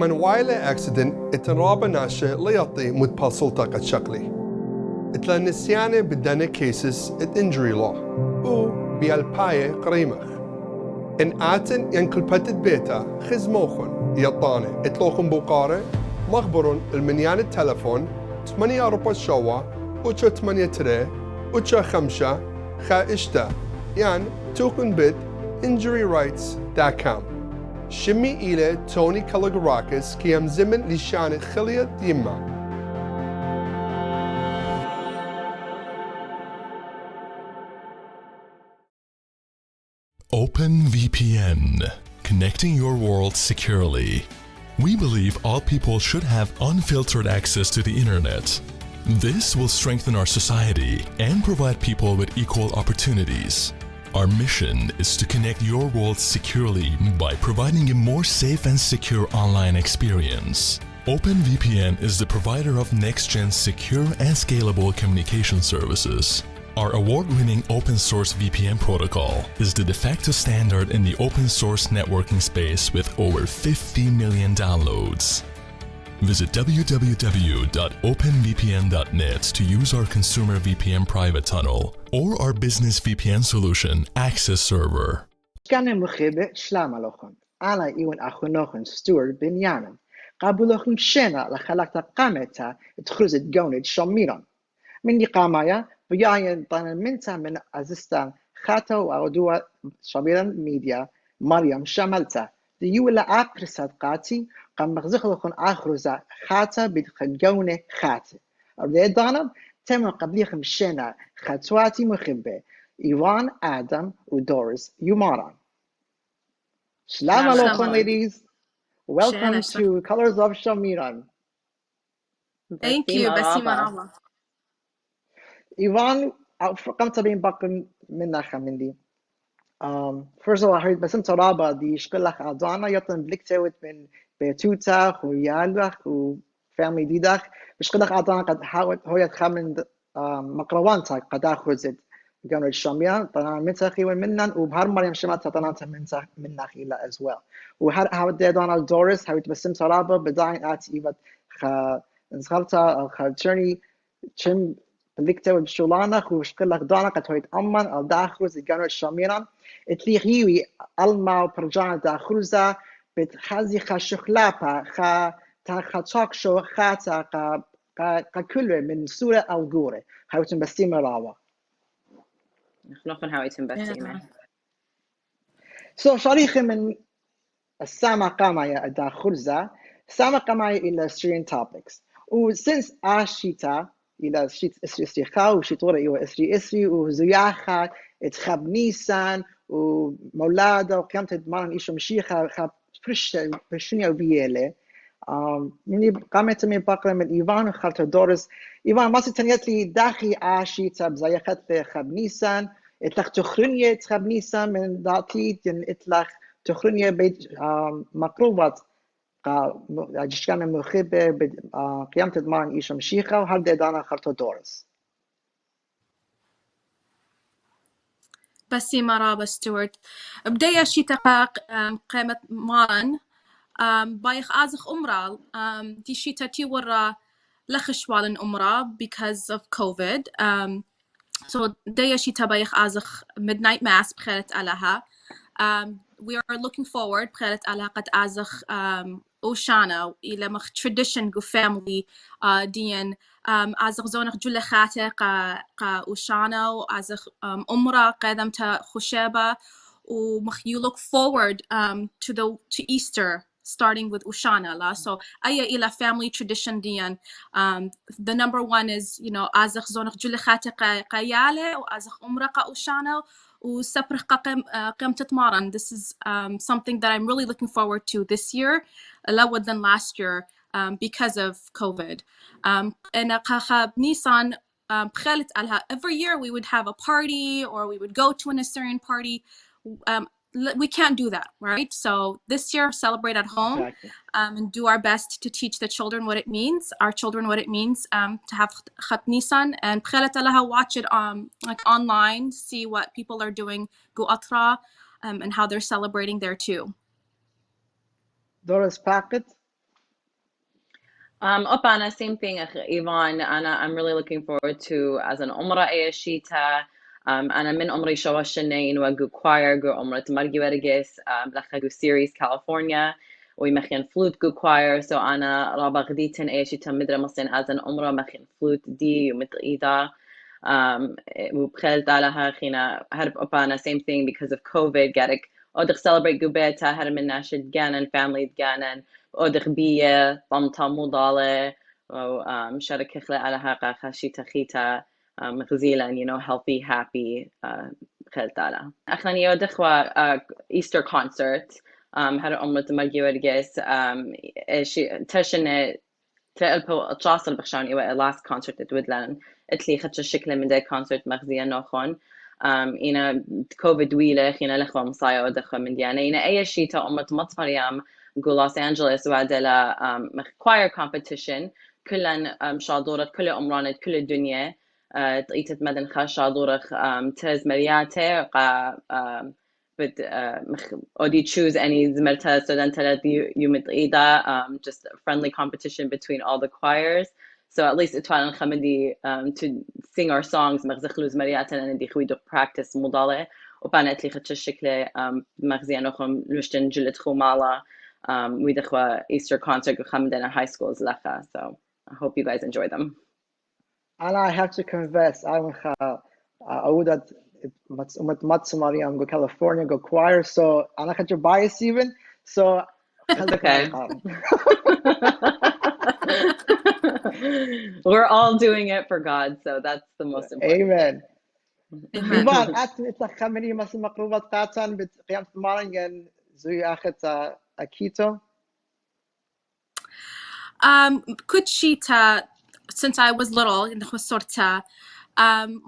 من وايلة اكسيدنت اتنرابة ناشا ليطي متبصل طاقة شكلي. اتلا نسيانة بدنا كيسس ات انجري لو و بيالباية قريمخ. ان آتن ينكل بتت بيتا خزموخن يطاني اتلوخن بوقارة مخبرون المنيان التلفون 8 أربع شوا وچا 8 تري وچا 5 خا اشتا يعني توكن بيت injuryrights.com شمي إلى توني كالوغراكس كيام زمن لشان خلية يما. OpenVPN, connecting your world securely. We believe all people should have unfiltered access to the internet. This will strengthen our society and provide people with equal opportunities. Our mission is to connect your world securely by providing a more safe and secure online experience. OpenVPN is the provider of next-gen secure and scalable communication services. Our award-winning open-source VPN protocol is the de facto standard in the open-source networking space with over 50 million downloads. Visit www.openvpn.net to use our consumer VPN private tunnel or our business VPN solution access server. كان مخيبة سلام عليكم. أنا إيوان أخونوخن Stuart Benyamin. قابلوخن شنا لخلقت قامتا تخرجت جونج شميران. من دي قامايا بياين طانا منتا من أزستان خاتو وعدوة شميران ميديا مريم شملتا. دي يولا آخر صدقاتي قام مغزخلوخن آخرزا خاتا بدخل جونة خاتي. أبدا دانا تم قبليخن شنا خاتواتي مخيبة. Evon Adam and Doris Youmara. Shalom alaikum, ladies. Welcome to Colors of Shamiram. Thank you, Benyamin. Evon, come to being back minna khamindi. First of all, I heard Basim Taraba, the Shkolach Adana, Yotan Blikte من Betuta, ويالبخ, وفامily ديدخ. Shkolach Adana قد هو يتخمن مقروانتا قد أخرجت. جانو الشامية طبعا منتخي ومنن وبهر مريم شمات طبعا منخي لا as well وهر how did Donald Doris how تبسم صلابة بداين إيفت نزغلتا خالتشرني تشم بلكتا وبشولانة وشكلك دانا قد هو يتأمن الداخل جانو الشامية اتليغيوي ألما برجعنا داخلزا بتخزي خشخلابا خا تاكشو خاتا ككل من سورة أو جورة how تبسم راوا So شريخي من السامع قامايا الداخلزة سامع قامايا إلى Assyrian topics و since آشيتا إلى شيت إسريخا وشيطورة إيوه إسري وزياخا اتخاب نيسان ومولادة وقيامة دمارن إيشو مشيخا خاب فرشنيا وبيالي مني قامت من بقرة من إيفان وخالته دورس إيفان ما ستنيت لي داخي آشيتا بزيخت لي خاب نيسان اتلخ تخرنية تخاب نيسان من داتيت ين اتلخ تخرنية بيت مقروبات جشكان مخيبة قيامة دمارن إيشو مشيخا وهل دانا خالته دورس بسي مرابا ستوارت بداية شي تقاق قيمة مارن بايخ آزخ أمرال دي شي تاتي ورا لخشوالن أمرا because of COVID so داية شي تبايخ آزخ midnight mass بخيرت علىها we are looking forward بخيرت علىها قد آزخ أوشانا إلى مخ tradition جو family دين آزخ زونخ جل خاتة قا أوشانا وآزخ أمرا قدمت خشابة ومخ you look forward to Easter starting with Ushana la so aya ila family tradition dian the number one is azakh zonakh julkhata qayale و azakh umra qa Ushana و saprikh qam tatmaran this is something that I'm really looking forward to this year lower than last year because of COVID and qakhab nisan bkhalit alha every year we would have a party or we would go to an Assyrian party we can't do that, right? So this year, celebrate at home exactly. And do our best to teach the children what it means, our children what it means to have Khat Nisan and watch it like online, see what people are doing, go atra, and how they're celebrating there too. Doris Packet, Opana, same thing, Yvonne. I'm really looking forward to as an Umrah Ayashita. أنا من عمري شواشنين وجو choir جو عمرة مرجي ورجس لخا جو series California ويمخين flute جو choir so أنا رابع غديتن أيشيتا مدرة مثلا as an عمرة مخين flute دي ومثل إيدا وبخلت علىها خينا هرب أبانا same thing because of COVID قالك أودخ celebrate جو بيتا هرب من ناشد جانن family جانن أودخ بيه طمطا مضالة وشارك خلا علىها خاشيتا خيتا غزيلا healthy happy خلتالا أخلاني يودخوا Easter concert هر أمة مرجي ورجس تشن تقلبوا أتواصل بخشان إيوه last concert تودلان اتلي خدش الشكل من ده concert مغزية نوخون إنا كوفيد ويلة خينا لخوا مصايا ودخوا من ديانا إنا أي شيء تا أمة مريم جو لوس أنجلوس وعدلا choir competition كلن شادورة كل أمرانة كل الدنيا تقيتت مدن خاشا دورخ تز مرياته بد أودي choose any زمرتا studenta يوم تقيدا just a friendly competition between all the choirs so at least اتفعلن خمدي to sing our songs مغزخلو زمرياتنا ندي خويدو practice مضالة وبانا اتلي خدش الشكل مغزيانوخم لوشتن جلت خو مالا ويدخوا Easter concert خمدنا high schools لخا so I hope you guys enjoy them. And I have to confess, I would that Matsumariam go California go choir, so I had your bias even. So it's okay. We're all doing it for God, so that's the most important. Amen. Amen. Evon, it's a khamini mas makrubat qatan bit qiyam maringen zuy akhat akito. Kuchita, since I was little in the Khwasorta,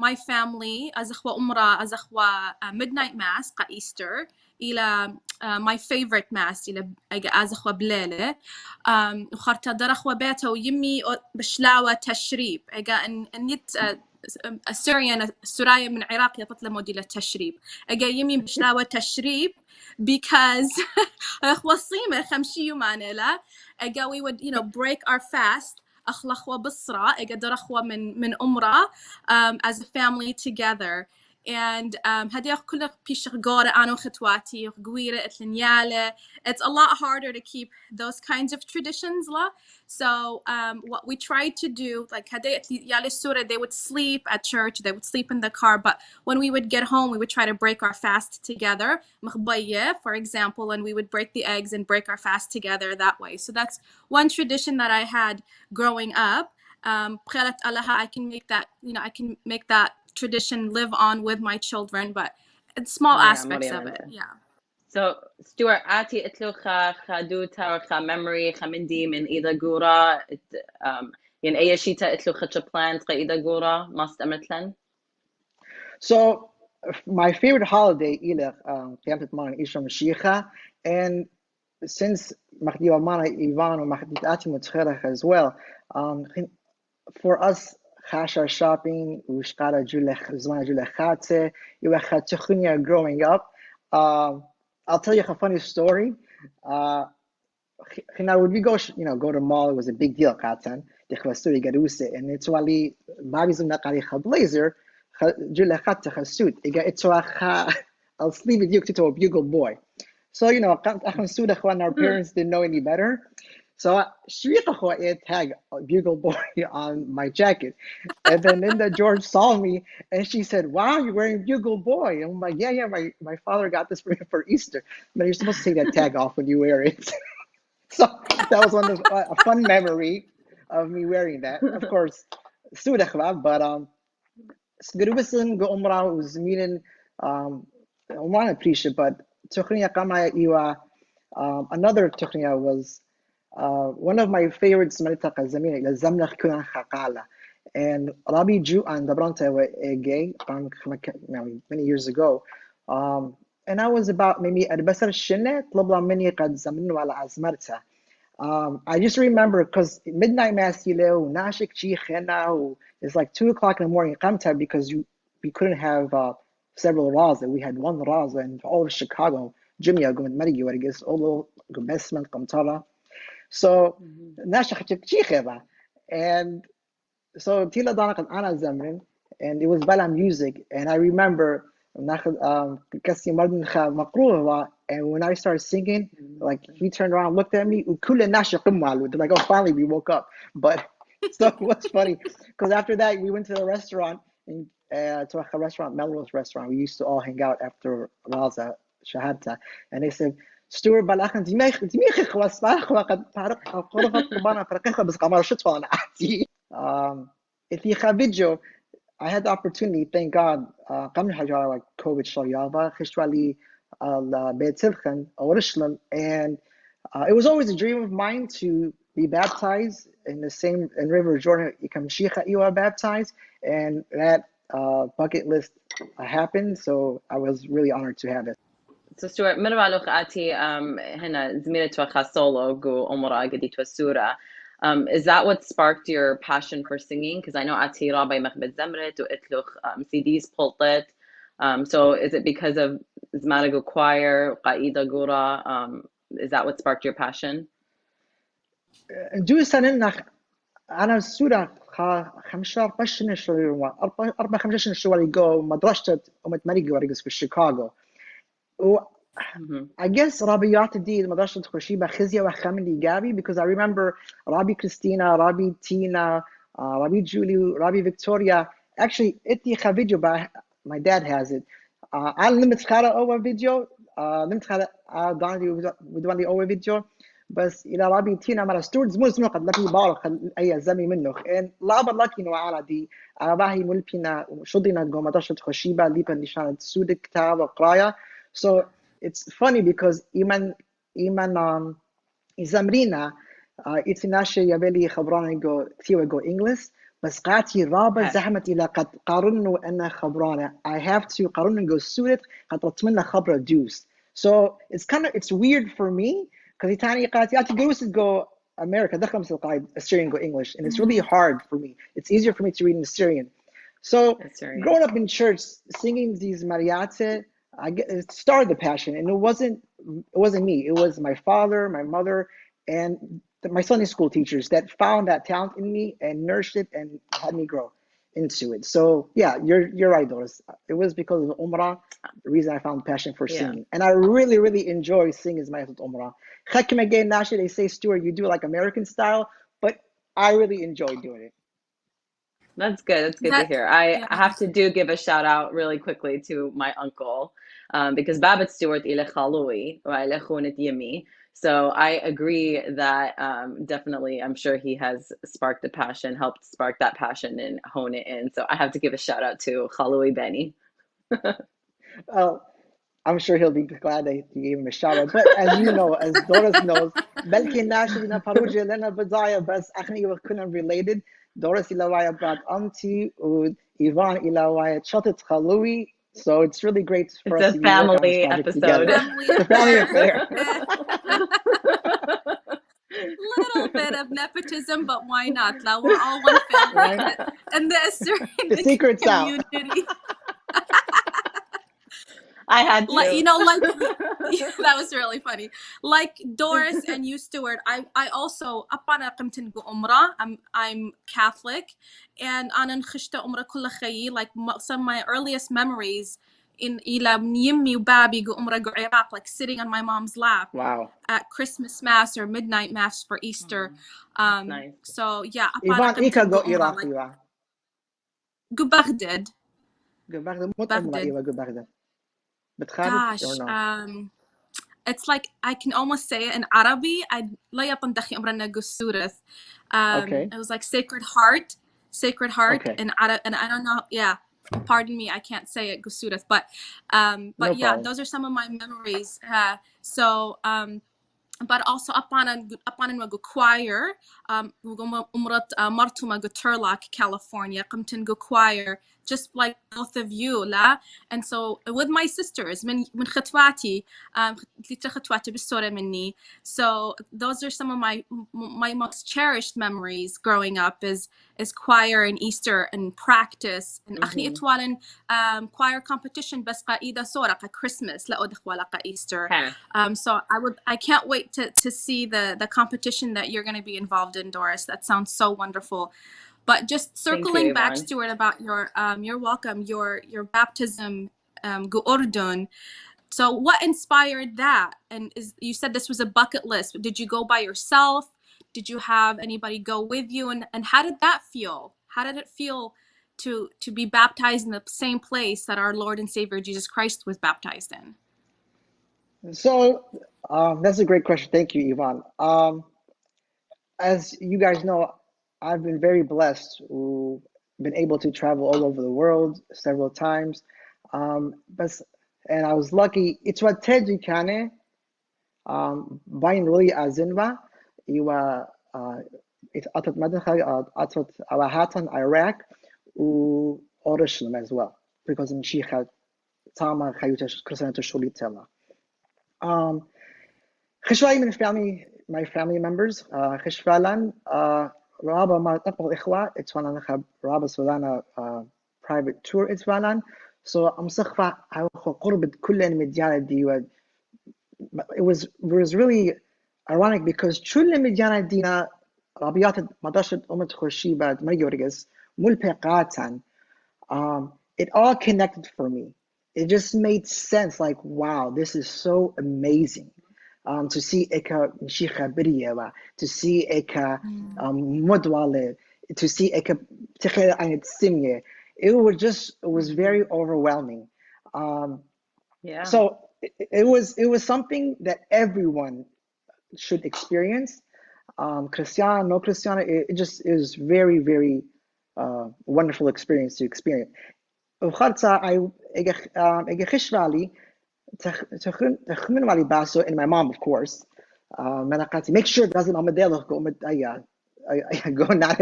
my family, Azakhwa Umrah, Azakhwa midnight mass, qa Easter, ila my favorite mass, ila Azakhwa Blele, Ukharta Darakhwa Beta Yimmi Bishlawa Tashrib, and yet Assyrian Suraya min Iraq يطلع موديل التشريب أجا يمي بشلاوة تشريب because وصيمة خمشي يومانيلا أجا we would break our fast أخلخوا بصرة أجا درخوا من أمرة as a family together and هدي كله بيشخ قارة أنا وخطواتي وقويرة اتلنيالة it's a lot harder to keep those kinds of traditions la so what we tried to do like هدي يالي السورة they would sleep at church they would sleep in the car but when we would get home we would try to break our fast together مخبية for example and we would break the eggs and break our fast together that way so that's one tradition that I had growing up I can make that I can make that tradition live on with my children but it's small aspects of it yeah so Stuart ati itlucha khaduta or memory khamindi min ida gura ين أي شيء تأتلو خدش plans قيدا جورا ماست أمتلن. So my favorite holiday إلى قيامة مانا إيشا مشيخة and since مخدي ومانا إيفان ومخدي تأتي متخيرة as well for us خاشا shopping وشقارة جولة زمان جولة خاتة يوخا تخنيا growing up I'll tell you a funny story when we go go to mall it was a big deal Katan Dekhwa story garuse and it's wali babizum naqari kha blazer jula khatta kha suit it's I'll sleep with you to a bugle boy so our parents didn't know any better so she tag bugle boy on my jacket and then Linda George saw me and she said wow you're wearing bugle boy and I'm like yeah my father got this for me for Easter but you're supposed to take that tag off when you wear it so that was a fun memory of me wearing that. Of course, Dekhwa, but Sgrubisin go Umrah was meaning one appreciate, but Tukhniya Kama Iwa another Tukhniya was one of my favorites Malita Zamina, Zamnach Kunan Hakala. And Rabi Ju and Dabrante were gay many years ago. And I was about maybe at Basar Shine, Tlabla Mini Qad Zamnu ala Azmarta. I just remember because midnight mass Nashik Chi Khena it's like 2 o'clock in the morning Qamta because we couldn't have several raza. We had one raza in all of Chicago, Jimmy going Marigi, I guess, all the investment Qamtara. So nasha chicheba. And so Tila Danakan Ana Zamrin, and it was Bala music. And I remember and when I started singing, like he turned around, looked at me, like, oh, finally we woke up. But so it was funny because after that we went to the restaurant, and to a restaurant, Melrose restaurant. We used to all hang out after Raza Shahadta, and they said, Stuart Balachan, if you have video, I had the opportunity, thank God, قبل حاجة like COVID شريابة خشوا لي بيت سلخن أو رشلم, and it was always a dream of mine to be baptized in the same in River Jordan. You are baptized, and that bucket list happened. So I was really honored to have it. So Stuart, من بالوخ آتي هنا زميلة وخاسولو جو أمورا قديت والسورة. Is that what sparked your passion for singing? Because I know Ati Rabbi Mechbet Zemret وإتلوخ CDs pulpit. So is it because of Zmarago Choir, Qaida Gura? Is that what sparked your passion? جو سنة أنا السورة 15 شهر 4-5 شهور ago مدرسة مريقة ورقص في شيكاغو. I guess Rabbi Yatadi, Madrashat Khoshiba Khizia Wachamili Gabi, because I remember Rabbi Christina, Rabbi Tina, Rabbi Julie, Rabbi Victoria. Actually, Iti video, but my dad has it. I'll limit Khara over video. Limit Khara with one the over video. But إلى ربي تينا مرة ستورز مو زمو قد لكي بارك أي زمي منه إن لا بالله نوع على دي أباهي ملبينا شدينا جو مدرسة خشيبة ليبا نشان سود كتاب وقراية. So it's funny because إيمان إزامرينا إتناشي يبالي خبرانة جو كثير جو English بس قاتي رابع زحمة إلى قد قارنوا أنا خبرانة I have to قارنوا جو سودت قد رتمنا خبرة دوس. So it's weird for me. Because Tanya Hadid goes go America, Assyrian go English, and it's really hard for me. It's easier for me to read in Assyrian. So growing up in church, singing these mariachi, it started the passion, and it wasn't me. It was my father, my mother, and my Sunday school teachers that found that talent in me and nourished it and had me grow into it. So yeah, you're right, Doris. It was because of Umrah, the reason I found passion for singing. And I really, really enjoy singing as my Umrah. They say, Stuart, you do it like American style, but I really enjoy doing it. That's good. That's good to hear. I have to give a shout out really quickly to my uncle, because Babet Stuart ile Khalui or ile Khunit Yemi. So I agree that definitely, I'm sure he has sparked the passion, helped spark that passion and hone it in. So I have to give a shout out to Khalui Benny. I'm sure he'll be glad that you gave him a shout out. But as you know, as Doris knows, Belki Nashina Paruja Lena Bazaya Bas Achni Kuna related. Doris Ilawaya brought Auntie Ud Evon Ilawaya Chotet Khalui. So it's really great for us to be working on this project together. It's a family affair. Little bit of nepotism, but why not? We're all one family. And the Assyrian secret's community. I had to. That was really funny. Like Doris and you, Stuart, I also I'm Catholic, and like some of my earliest memories in like sitting on my mom's lap at Christmas Mass or midnight Mass for Easter. Nice. So yeah, Evon Ika go Iraq go Baghdad. Gosh, it's like I can almost say it in Arabic. It was like Sacred Heart, and I don't know. Yeah, pardon me, I can't say it Gusuras, but yeah, those are some of my memories. But also upon a choir, Martuma go Turlock, California, Qamtin choir, just like both of you, la. And so with my sisters, من خطواتي, so those are some of my most cherished memories growing up is choir and Easter and practice and choir competition بس قائدة صورة Christmas لا أدخل Easter. So I can't wait to see the competition that you're going to be involved in, Doris. That sounds so wonderful. But just circling back, Evon. Stuart, about you're welcome, your baptism, Urdun. So what inspired that? And you said this was a bucket list. Did you go by yourself? Did you have anybody go with you? And how did that feel? How did it feel to be baptized in the same place that our Lord and Savior Jesus Christ was baptized in? So that's a great question. Thank you, Evon. As you guys know, I've been very blessed. Been able to travel all over the world several times. And I was lucky. It's what Ted Ducane, Bain Roy Azinva, it's Atot Madinha, Atot Awahatan, Iraq, Orishlam as well, because in Shikha, Tama, Hayuta, Krisanta Shulitella. Khishwai, my family members, Khishwalan, Rabba Martapal Ikhwa, it's one of the Rabba Solana private tour, it's one. So I'm Sakfa, I قربت كل المديانة دي. It was really ironic because كل المديانة دينا رابيات مدرسة خرشيبة مريورجس ملحقاتا. It all connected for me. It just made sense. Like, wow, this is so amazing. To see Eka Mshikha Biriyewa, to see Eka Modwale, to see Eka Tikhel Ayat Simye. It was very overwhelming. Yeah. So it was something that everyone should experience. Christian, no Christian, it just is very, very wonderful experience to experience. And my mom, of course. Make sure it doesn't go not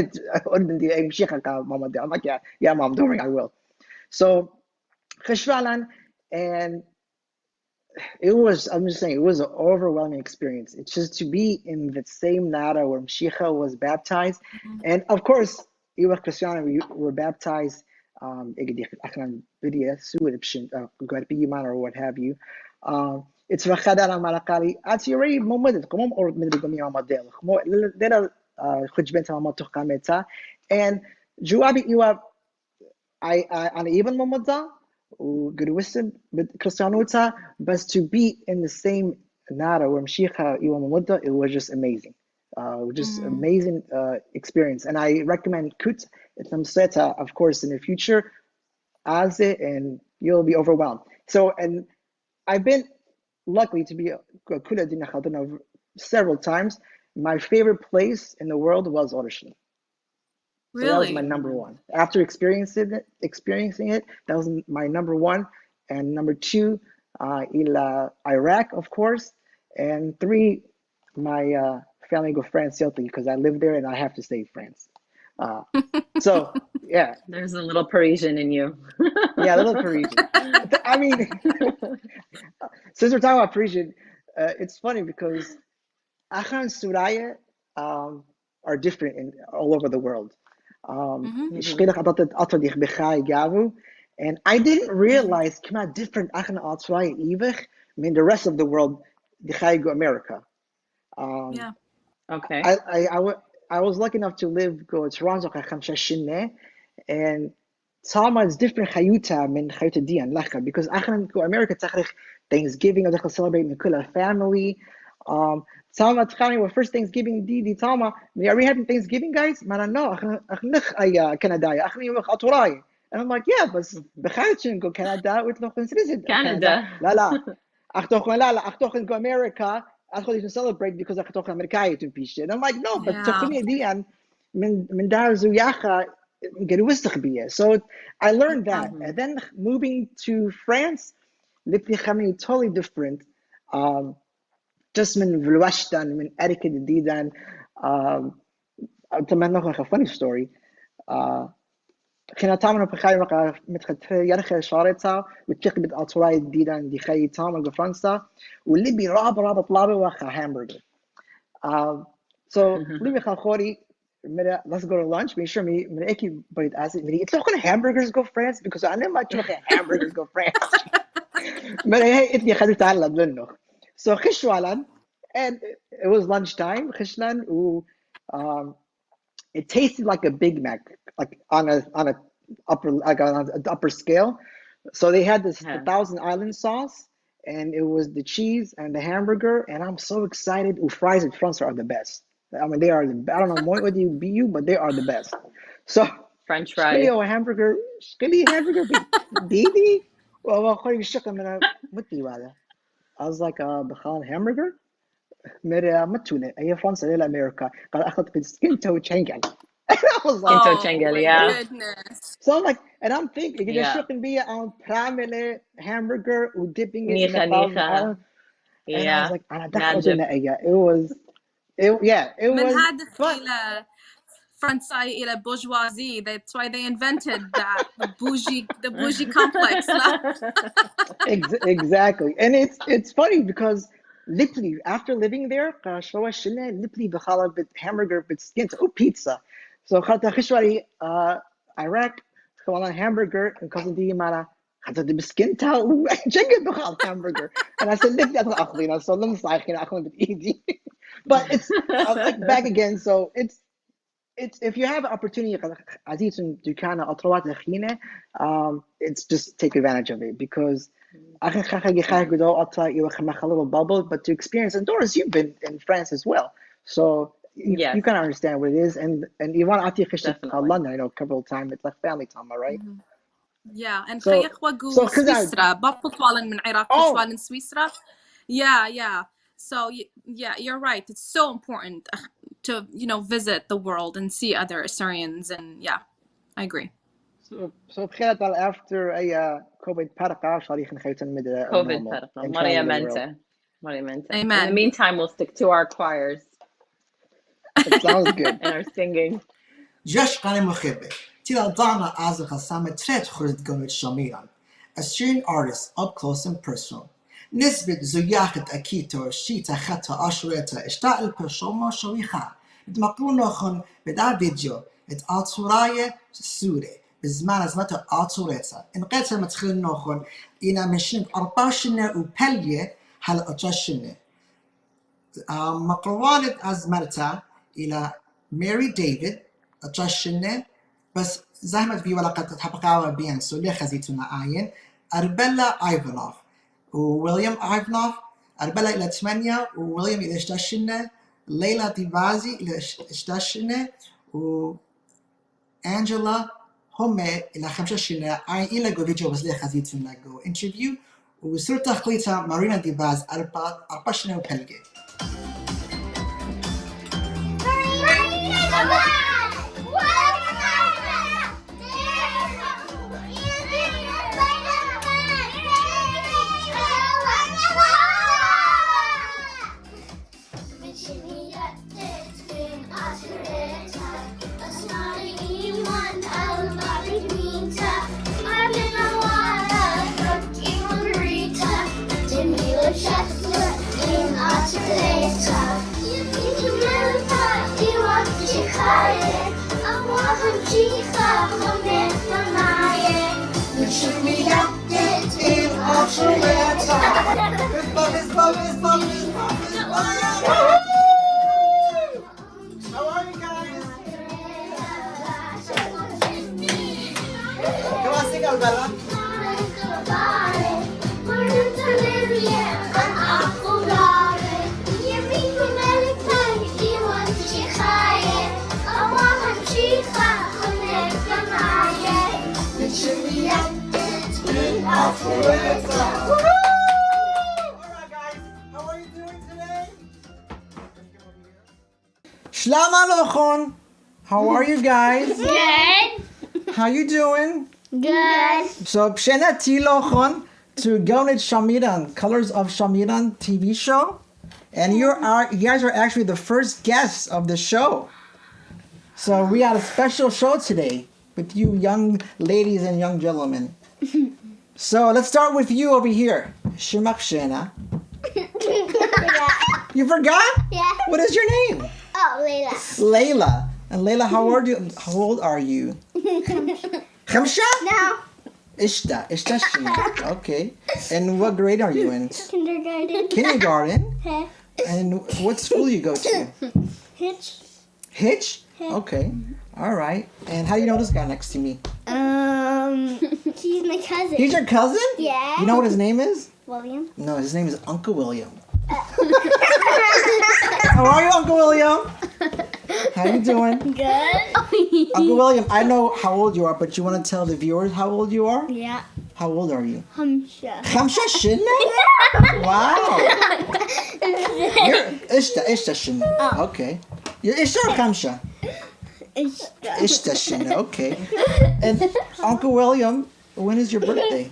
I'm like, yeah, mom, don't worry, I will. So Khishwalan, and I'm just saying, it was an overwhelming experience. It's just to be in the same nada where Mshicha was baptized. And of course, you Christian, we were baptized, or what have you. It's Vachadana Malakali. At your moment, come or Midgomia Model. And Juabi, you have I even Momodza, good wisdom, but Christianota, but to be in the same nada where Mshicha Iwa it was just amazing. Just amazing experience. And I recommend Kut Itlamseta, of course, in the future, as it, and you'll be overwhelmed. So, and I've been lucky to be Kula Dinachadana several times. My favorite place in the world was Orishli. So that was my number one. After experiencing it, that was my number one. And number two, Iraq, of course. And three, my family go France, because I live there and I have to stay in France. So yeah. There's a little Parisian in you. Yeah, a little Parisian. I mean, since we're talking about Parisian, it's funny because Achan and Suraya are different all over the world. And I didn't realize how different Achan and Suraya Ivich mean the rest of the world, the America. Yeah. Okay. I was lucky enough to live go Toronto and Tama is different Hayuta min Hayuta Dian Lacha because Achan go America Thanksgiving I celebrate Mikula family. Tama Tchani were first Thanksgiving di Tama. Are we having Thanksgiving, guys? Man, no, Canada. And I'm like, yeah, but Bechaychin go Canada with no citizen. Canada. La. Achtochen go America. I thought you can celebrate because I talk American to be shit. I'm like, no, but Tachuni Dian min dar zuyacha get wisdom be. So I learned that. And then moving to France, Lipni totally different. Just min vluashtan, min etiquette didan. A funny story. كنا تعمل بخير مثل يرخي شارتها وتشكل بالأطراي ديدان دي خي تعمل بفرنسا واللي بيراب طلابي وخا hamburger. So اللي بيخا خوري let's go to lunch. Make sure me من أكيد بريد أسي مني it's not gonna hamburgers go France because I never try hamburgers go France. من هي إتني خدت على منه. So خشوالا And it was lunchtime. Khishnan, it tasted like a Big Mac, like on a upper scale. So they had this Thousand Island sauce, and it was the cheese and the hamburger, and I'm so excited. Fries and fronts are the best. I mean, they are the. I don't know what you be you, but they are the best. So French fries. hamburger, baby. Well, I was like, بخان hamburger. مرة متونة هي فرنسا إلى أمريكا قال أخذت بالسكنتو تشنجل. I was like, Skinto Oh chengel, my yeah. goodness. so I'm like, and I'm thinking, you just Yeah. shouldn't be on pramele hamburger or dipping it in Nicha, 1,000 nicha. island. And I was Yeah. like, أنا Najib. it من was هدف fun. إلى فرنساي إلى bourgeoisie. That's why they invented that the bougie complex. لا. Exactly. And it's funny because literally after living there, literally بخالة bit hamburger bit skint or pizza. So خاطر خشواري Iraq خوانا hamburger and cousin دي مالا خاطر دي بسكنتها وجنجل بخال hamburger. And I said literally أطلع أخذينا so لم صايخين أخذ بإيدي. But it's like back again. So it's if you have an opportunity عزيز دكانة أطروات الخينة, it's just take advantage of it because a little bubble, but to experience, and Doris, you've been in France as well, so Yes. you kind of understand what it is. And Evon Adam Definitely. London, I know a couple of times. It's like family time, right? Yeah, and So- خيخ وقو so 'cause I- سويسرا بابط والن من عراق Oh. والن سويسرا. Yeah. So yeah, you're right. It's so important to visit the world and see other Assyrians, and yeah, I agree. So بخير after a COVID paragraph صار نخيط المدة COVID paragraph. Maria Mente. Amen. In the meantime, we'll stick to our choirs It sounds good. and our singing. جش قناة مخبة تلا ضعنا عزل خسامة تريد خرد قناة شميران Assyrian artists up close and personal نسبة زياخة أكيتو شيتا خطا أشريتا اشتاق البرشوما شويخا نتمقلون نخون بدا فيديو اتعطوراية سورة بزمان ازمتا اتعوريتا انقيتا متخلين نخون إنا مشين 24 وبلية هل أجاشنة مقروانة أزمرتا إلى ماري ديفيد أجاشنة بس زحمة في ولقد تحبقاوا بيان سولي خزيتنا آين أربلا ايفانوف وويليام ايفانوف أربلا إلى 8 وويليام إلى 11 ليلى ديفازي إلى 11 وأنجيلا هم إلى 15 آين إلى جو فيديو بس لي خزيتنا جو انترفيو وصرت تخليتها مارينا ديفاز 14 وبلغي How are you guys? Come on, sing Albella. Alright guys, how are you doing today? Shalom alochon. How are you guys? Good. How you doing? Good. So Pshenati lochon to Gonit Shamiran, Colors of Shamiran TV show. And you guys are actually the first guests of the show. So we had a special show today with you young ladies and young gentlemen. So let's start with you over here. Shemak Shena. You forgot? Yeah. What is your name? Oh, Layla. Layla. And Layla, how old are you? Khamsha? No. Ishta Shena. Okay. And what grade are you in? Kindergarten. Kindergarten? Huh? And what school you go to? Hitch. Hitch? Okay. All right. And how do you know this guy next to me? He's my cousin. He's your cousin? Yeah. You know what his name is? William. No, his name is Uncle William. How are you, Uncle William? How you doing? Good. Uncle William, I know how old you are, but you want to tell the viewers how old you are? Yeah. How old are you? Hamsha. 5 Wow. You're Ishta Shin. Okay. You're Ishta or Kamsha? Ishta Shin. Okay. And Uncle William, when is your birthday?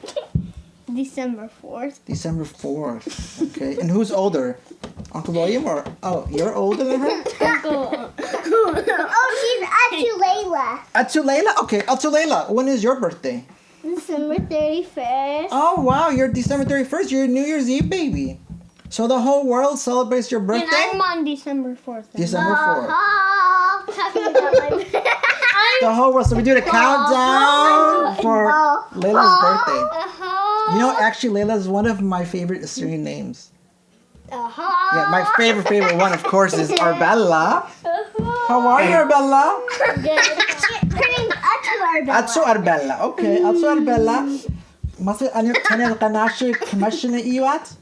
December 4th. December 4th. Okay. And who's older? Uncle William or... Oh, you're older than her? Oh, she's Atulela. Atulela? Okay, Atulela, when is your birthday? December 31st. Oh, wow, you're December 31st. You're a New Year's Eve baby. So the whole world celebrates your birthday? And I'm on December 4th. December 4th. Talking about my The whole world. So we do the countdown for Layla's birthday. You know, actually, Layla is one of my favorite Assyrian names. Yeah, my favorite one, of course, is Arbella. How are you, Arbella? Her name's Atsu Arbella. Okay, Atsu Arbella. Masa ano Tanya Hadid commission na iwat?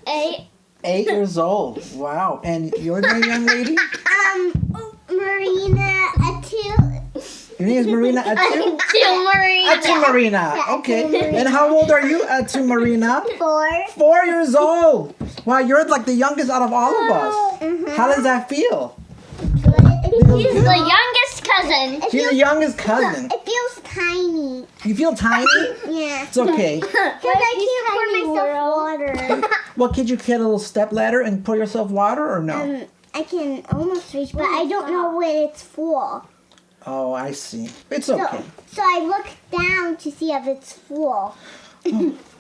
8. 8 years old. Wow. And your name, young lady? Marina Atu. Your name is Marina Atu? Atu Marina. Okay. And how old are you, Atu Marina? 4. 4 years old. Wow, you're like the youngest out of all of us. How does that feel? He's the youngest cousin. She's the youngest cousin. It feels tiny. You feel tiny? Yeah. It's okay. Because I can't pour myself water. Well, could you get a little step ladder and pour yourself water or no? I can almost reach, but I don't know when it's full. Oh, I see. It's okay. So I look down to see if it's full.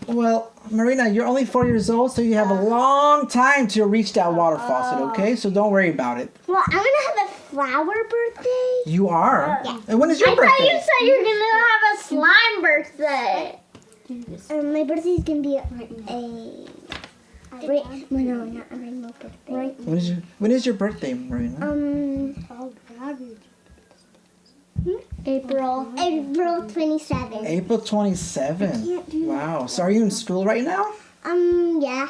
Well, Marina, you're only 4 years old, so you have a long time to reach that water faucet, okay? So don't worry about it. Well, I'm going to have a flower birthday. You are? Yeah. And when is your birthday? I thought you said you were going to have a slime birthday. My birthday is going to be no, not a rainbow birthday. When is your birthday, Marina? April 27th. April 27th. Wow. So are you in school right now? Yeah.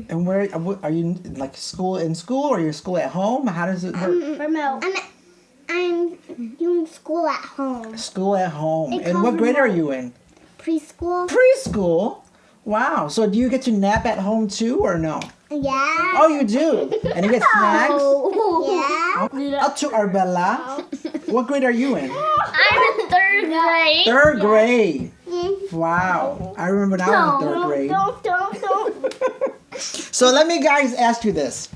And where are you? Like in school, or you're school at home? How does it work? Remote. I'm doing school at home. School at home. It's And what called grade are remote. you in? Preschool. Preschool. Wow. So do you get to nap at home too, or no? Yeah. Oh, you do. And you get snacks. Yeah. Up to Arbella. What grade are you in? I'm in 3rd grade. 3rd grade. Wow. I remember when I was in 3rd grade. Don't. So let me guys ask you this.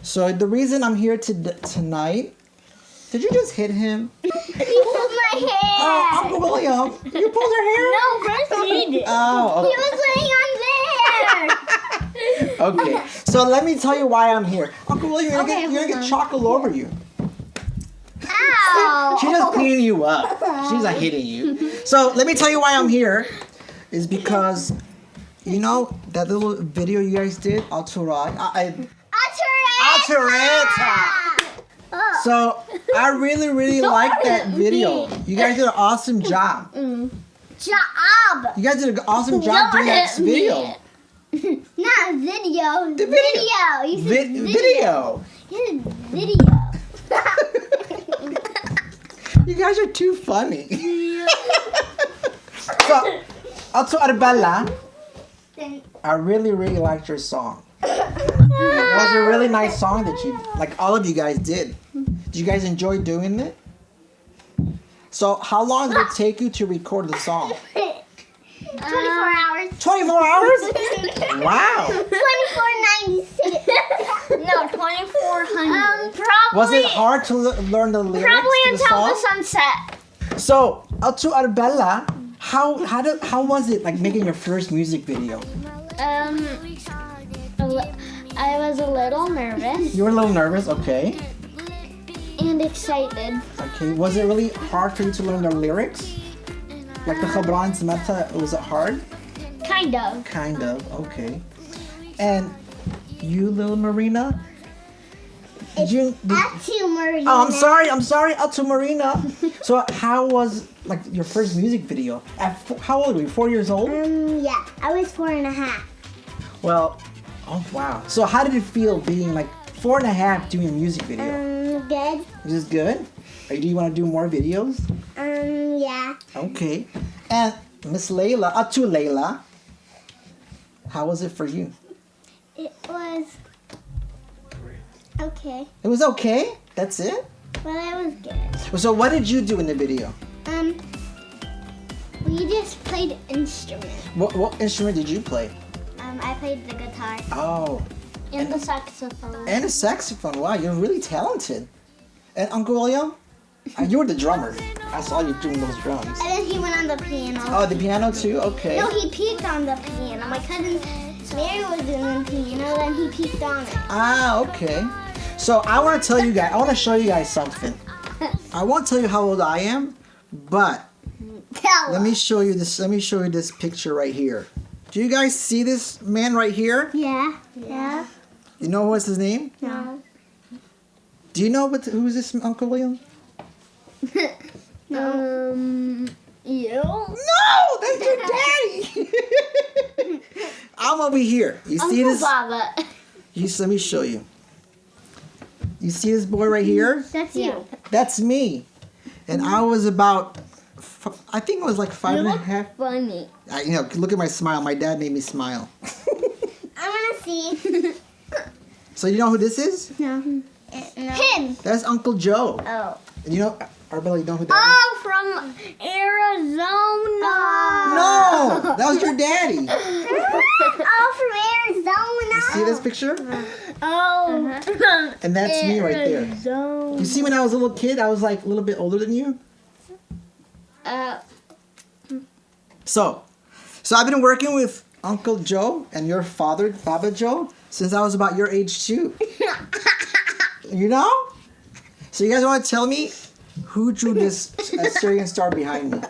So the reason I'm here tonight, did you just hit him? He pulled my hair. Oh, Uncle William, you pulled her hair? No, first he did. Oh, He was laying on there. okay. So let me tell you why I'm here. Uncle William, you're gonna get chocolate all over you. Ow. She's just cleaning you up. She's not hitting you. So let me tell you why I'm here. Is because, you know, that little video you guys did, Atureta. So I really like that video. You guys did an awesome job. You guys did an awesome job doing that video. Not video. The video. You said Video. You said video. You guys are too funny. So, also Arbella, I really liked your song. It was a really nice song that all of you guys did. Did you guys enjoy doing it? So, how long did it take you to record the song? 24 hours. 24 hours? Wow. 2496. No, 2400. Probably. Was it hard to learn the lyrics Probably to the until song? the sunset. So, to Arbella, how was it like making your first music video? I was a little nervous You were a little nervous, okay. and excited. Okay, was it really hard for you to learn the lyrics? Like the Khabran Samata, was it hard? Kind of. Kind of, okay. And you, little Marina? Atu Marina. Oh, I'm sorry, Atu Marina. So how was like your first music video? How old were you? 4 years old? Yeah, I was 4.5. Well, oh wow. So how did it feel being like 4.5 doing a music video? Good. Is this good? Or do you want to do more videos? Yeah. Okay. And Miss Layla, Atu Layla, how was it for you? It was okay. It was okay? That's it? Well, it was good. So what did you do in the video? We just played instruments. What instrument did you play? I played the guitar. Oh. And the saxophone. And a saxophone. Wow, you're really talented. And Uncle William? You were the drummer. I saw you doing those drums. And then he went on the piano. Oh, the piano too? Okay. No, he peeked on the piano. My cousin Mary was doing the piano, then he peeked on it. Ah, okay. So I want to tell you guys, I want to show you guys something. I won't tell you how old I am, but let me show you this. Let me show you this picture right here. Do you guys see this man right here? Yeah. Yeah. You know what's his name? No. Do you know who is this, Uncle William? You? No, that's your daddy. I'm over here. You see this? Baba. Let me show you. You see this boy right here? That's you. That's me. And I was about, I think it was like 5.5. Funny. Look at my smile. My dad made me smile. I want to see. So you know who this is? No. Him. That's Uncle Joe. Oh. And you know, Arbella, you know who that Oh, from Arizona. No, that was your daddy. Oh, from Arizona. You see this picture? Oh. And that's me right there. You see, when I was a little kid, I was like a little bit older than you. So I've been working with Uncle Joe and your father, Baba Joe, since I was about your age too. You know? So you guys want to tell me who drew this Assyrian star behind me?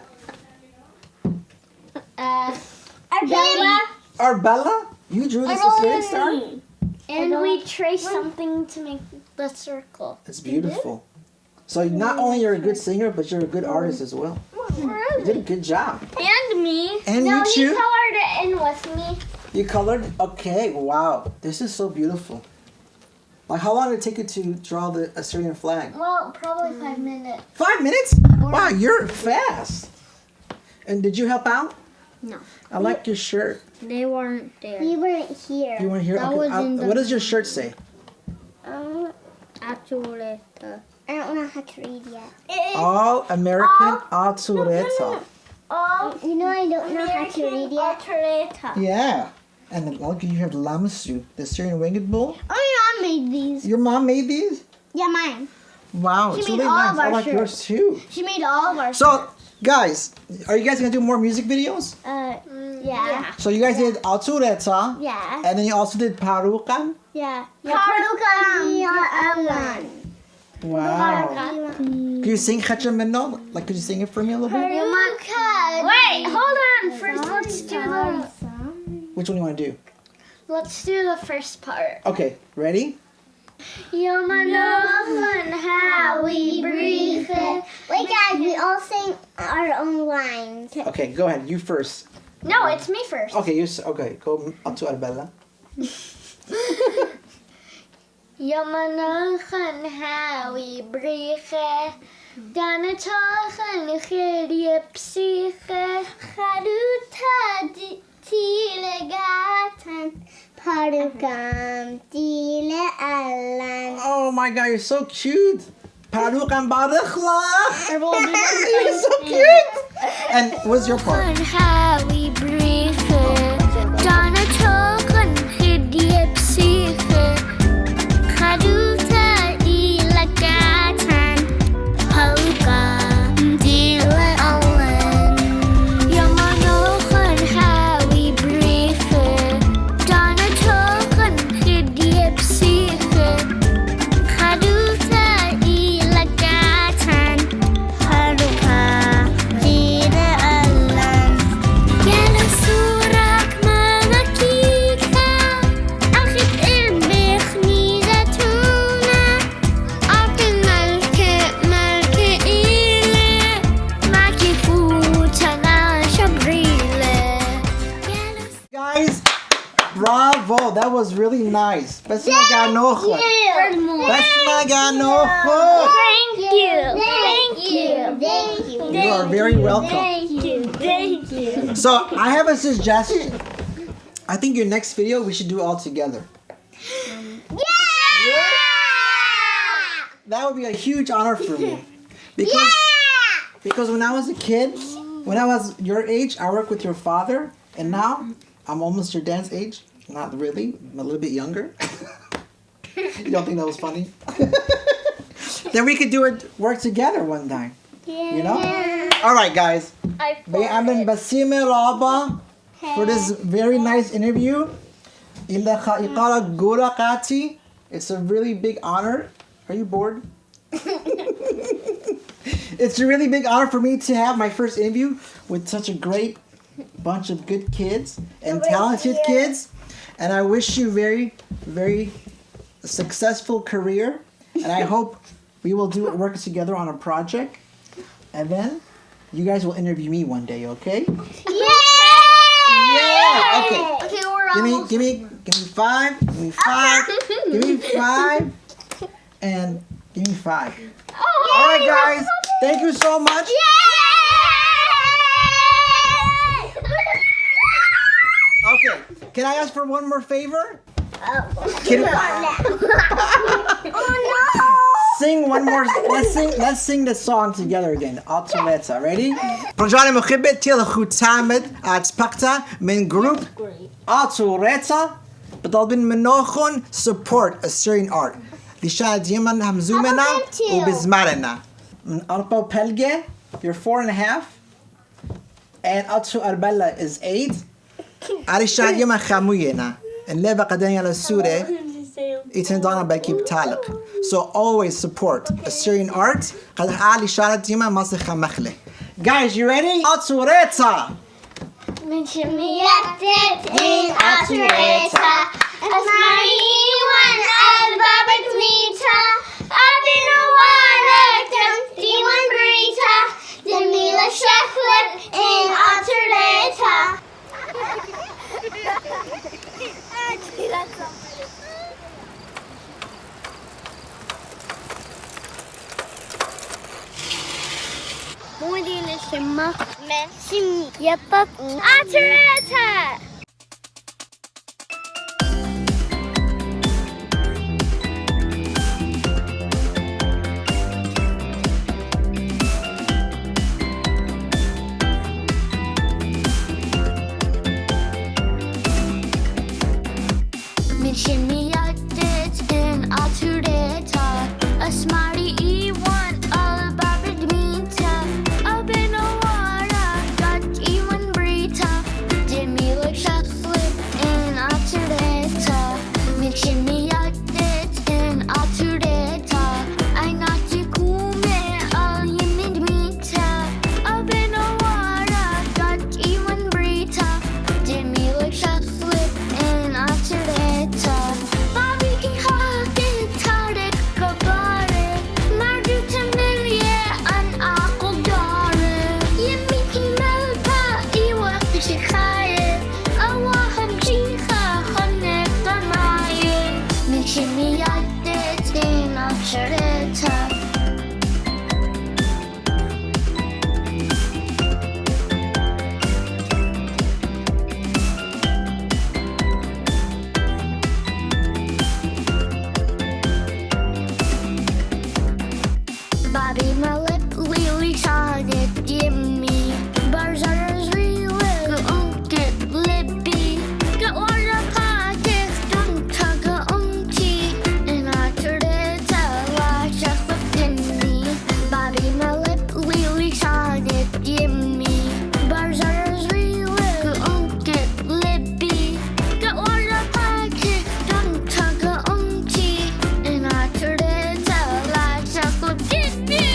Arbella. Arbella? You drew this Assyrian star? And we traced something to make the circle. It's beautiful. So not only you're a good singer, but you're a good artist as well. You did a good job. And me. And no, you he too? colored it in with me. You colored? Okay, wow. This is so beautiful. Like, how long did it take you to draw the Assyrian flag? Well, probably 5 minutes. 5 minutes? Wow, you're fast. And did you help out? No. I like your shirt. They weren't there. We weren't here. You weren't here? That Okay, was in the... what does your shirt say? Actually, I don't know how to read yet. All American Atureta. You know I don't know how to read yet. Yeah. And then look, you have Lamsu, the Assyrian winged bull. Oh, yeah, I made these. Your mom made these? Yeah, mine. Wow, She it's made really all nice. of our I like yours shirts. too. She made all of our So, guys, are you guys gonna do more music videos? yeah. So you guys did Atureta, Yeah. and then you also did Parukan. Yeah. Parukan. Wow. Could you sing Khachamino? Like, could you sing it for me a little bit? Wait, hold on. First, let's do the... Which one do you want to do? Let's do the first part. Okay, ready? Youmara, how we breathe it. Wait, guys, we all sing our own lines. Okay, go ahead. You first. No, it's me first. Okay, okay. Go up to Arbella. Youmara, how we breathe it. Danatachan khiri psyche. Haruta tilegatan. Parukam tile alan. Oh my God, you're so cute. Parukan Barakhla. You're so cute. And what's your part? How we breathe it. Danatachan khiri psyche. Haruta tilegatan. Parukam tile alan. Youmara, how we breathe it. Danatachan khiri psyche. Haruta tilegatan. Parukam tile alan. Get us was really nice. Bas maganocho. Bas maganocho. Thank you. Thank you. Thank you. You are very welcome. Thank you. Thank you. So I have a suggestion. I think your next video we should do all together. Yeah! That would be a huge honor for me. Because when I was a kid, when I was your age, I worked with your father, and now I'm almost your dad's age. Not really, I'm a little bit younger. You don't think that was funny? Then we could work together one time. You know? All right, guys. Benyamin Basime Raba for this very nice interview. It's a really big honor. Are you bored? It's a really big honor for me to have my first interview with such a great bunch of good kids and talented kids. And I wish you very, very successful career. And I hope we will work together on a project. And then you guys will interview me one day, okay? Yeah! Okay. Okay, we're almost. Give me 5. Give me 5. Give me 5. And give me 5. All right, guys. Thank you so much. Okay. Can I ask for one more favor? Sing one more. Let's sing the song together again. Altoreta. Ready? Projani Mokhibet Til Khutamed at Spakta min group Altoreta. بطالبين منكم support Assyrian art. لشاد يمن همزومنا وبزمارنا. من أربع بلغة, you're 4.5. And Atsu Arbella is 8. Arishad Yemen Khamuyena. And Leva Kadanya La Sure. Itendana Bakib Talak. So always support Assyrian art. Guys, you ready? Atsureta! من شميات in Atureta as Mariwan al-Babat Mita Abina Wanakum Diwan Brita Demila Sheklet in Atureta. Mudin Shima Men Shim Yapak Atureta. Min Shimi Yatit in Atureta. A smarty E1 al-Babid Mita. Abinawara got E1 Brita. Demila Chocolate in Atureta. Min Shimi Yatit in Atureta. I got you kume al-Yimid Mita. Abinawara got E1 Brita. Demila Chocolate in Atureta. Bobby can hug it, Tarek Kabare. Mardu Tamilia and Akudare. Yemi Imelpa, Iwak Shikhaye. Awaham Jiha, Hanek Tamaye. Mishimi Yadet in Atureta. Bobby Malip, Lily Charlotte, Gimme. Barzara's Real, Unket, Libby. Get one of Pocket, don't tug a unti. And I turned it out, watch us within me. Bobby Malip, Lily Charlotte, Gimme. Barzara's Real, Unket, Libby. Get one of Pocket, don't tug a unti. And I turned it out, watch us within me.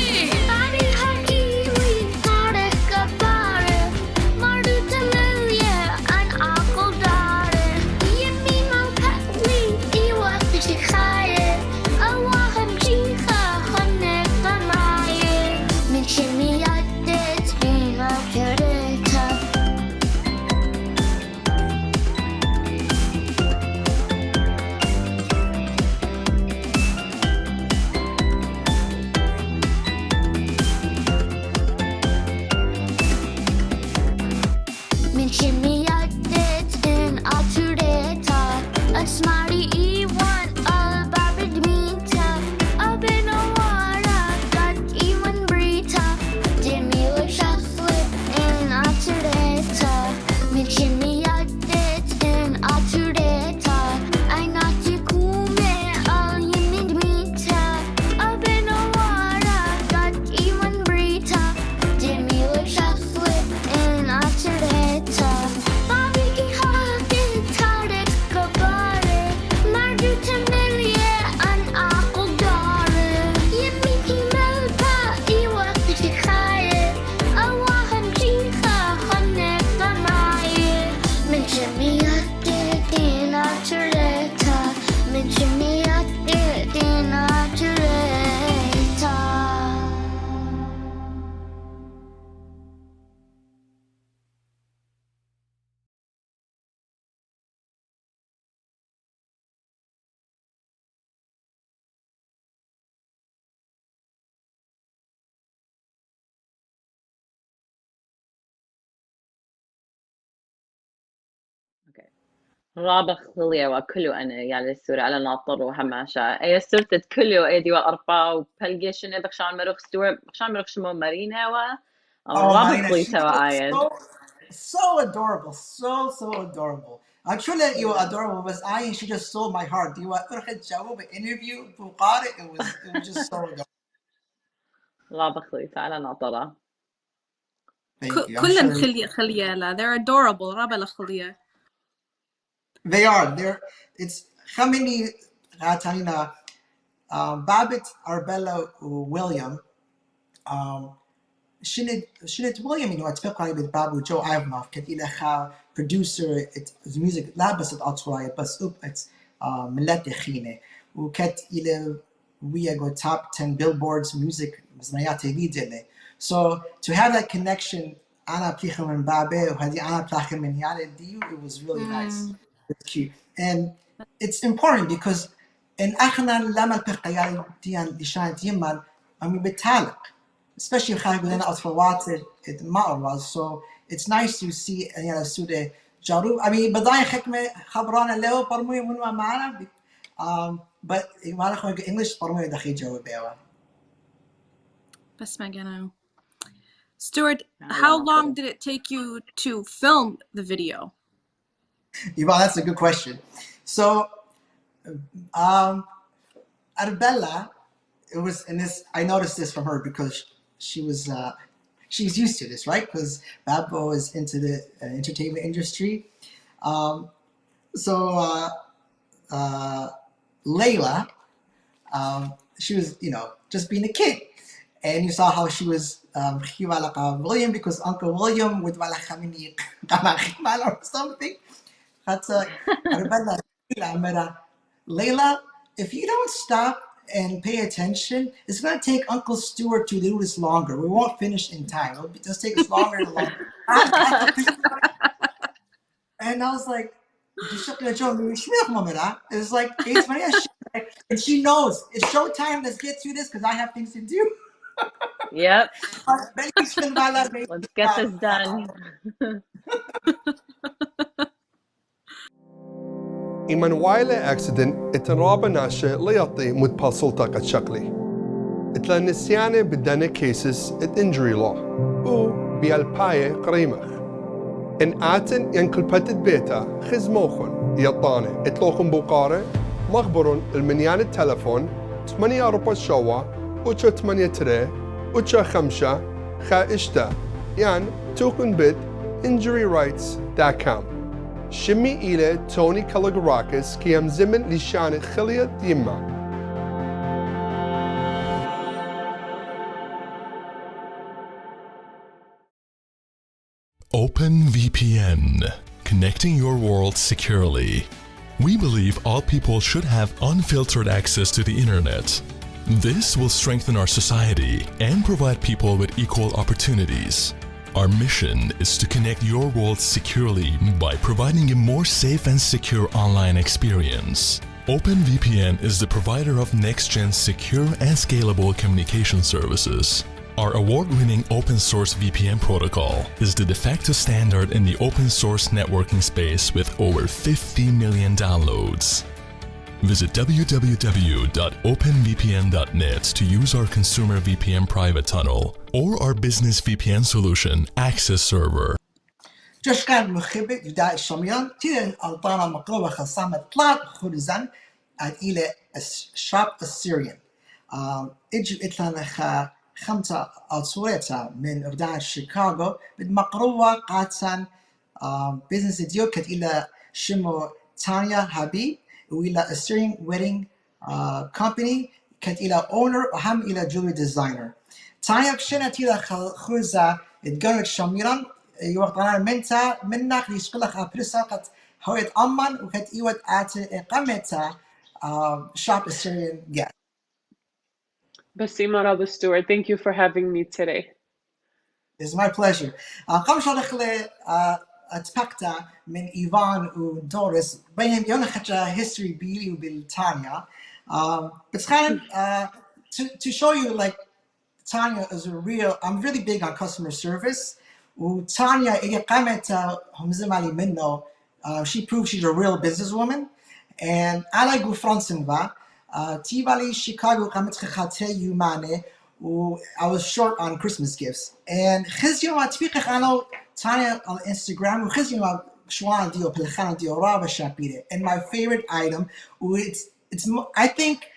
رابخ خلية وكله أنا يعني السورة على ناطر وهماشة أي سرت كله أيدي وأربعة وبلجيشنا بخشان مرخ ستوارت بخشان مرخ شمو مارينا Oh, رابخ Marina, خلية she was وآيد so adorable, so adorable. I'm sure that you were adorable, but she just stole my heart. You were interview, it was just so adorable. رابخ خلية على ناطرة. Thank you. I'm كلن sure خلية لا they're adorable رابا الخلية. they are. It's Khamini Ratanina, Babbitt, Arbella, William. شنت William إنه أتفق عليه بالباب وجو عارف كنت إلى خا producer الميوزك لا بس الأطفال بس ملت خينة وكنت إلى we go top 10 billboards music مزنيات فيديو so to have that connection أنا بليخة من بابه وهذه أنا بليخة من يعني ديو it was really nice it's cute and it's important because إن أخنا لما البقية ديان ديشان ديمان أمي بتعلق especially if I'm it was so it's nice to see سودة جارو بداية حكمة خبرانا له برمي منو معنا but ما لك English برمي دخيل جواب بيوا بس ما جانا. Stuart, how long did it take you to film the video? Well, that's a good question. So Arbella, it was in this. I noticed this from her because she's used to this, right? Because Babbo is into the entertainment industry. So Layla, she was, just being a kid, and you saw how she was William because Uncle William with or something. That's Layla, if you don't stop and pay attention, it's going to take Uncle Stuart to do this longer. We won't finish in time. It'll just take us longer and longer. And I was like, it's like, and she knows it's showtime. Let's get through this because I have things to do. Yep. Let's get this done. إيمان وايلة أكسيدنت اتنرابا ناشا ليطي متبصل طاقة شكلي. اتلا نسيانة بدنا كيسس ات انجري law. و بيالباية قريمخ. إن آتن ينكل بتت بيتا خزموخن يطانة اتلوخن بوقارة مخبرون المنيان التلفون 8 أربع شوا وچا 8 تري وچا 5 خا اشتا يعني توكن بيت injuryrights.com شمي إلى توني كالغراكس كي يمزمن لشان خلية يما. OpenVPN, connecting your world securely. We believe all people should have unfiltered access to the internet. This will strengthen our society and provide people with equal opportunities. Our mission is to connect your world securely by providing a more safe and secure online experience. OpenVPN is the provider of next-gen secure and scalable communication services. Our award-winning open-source VPN protocol is the de facto standard in the open-source networking space with over 50 million downloads. Visit www.openvpn.net to use our consumer VPN private tunnel or our business VPN solution Access Server. جوش كان مخبئ يدعي الشميان تيدا الطانا مقلوبة خصامة طلاب خرزان إلى شاب Assyrian. إجو إتلانا خمسة أصورتا من إردان شيكاغو بالمقروبة قاتسان بيزنس ديو كت إلى شمو تانيا هابي وإلى Assyrian Wedding Company كت إلى owner وهم إلى jewelry designer. تانيا بشنا تيدا خرزة اتقرد شميران يوقتنا منك ليشقلق أبرساقة هوية أمان وكت إيوة إقامتها shop Assyrian guest. Youmara, Stuart, thank you for having me today. It's my pleasure. قبل شو دخل أتبقى من إيفان ودوريس بينهم يوم خدنا history بيلي وبالتانيا. بس خلينا to show you like Tanya is a real. I'm really big on customer service. وتانيا إذا قامت هم زمالي منه She proved she's a real businesswoman. And I like Franson va. Tivali Chicago kamet khate Youmara. I was short on Christmas gifts. And Khizio atbiq ano Tanya on Instagram. Khizio shwan dio pelkhana dio raba shapire. And my favorite item, I think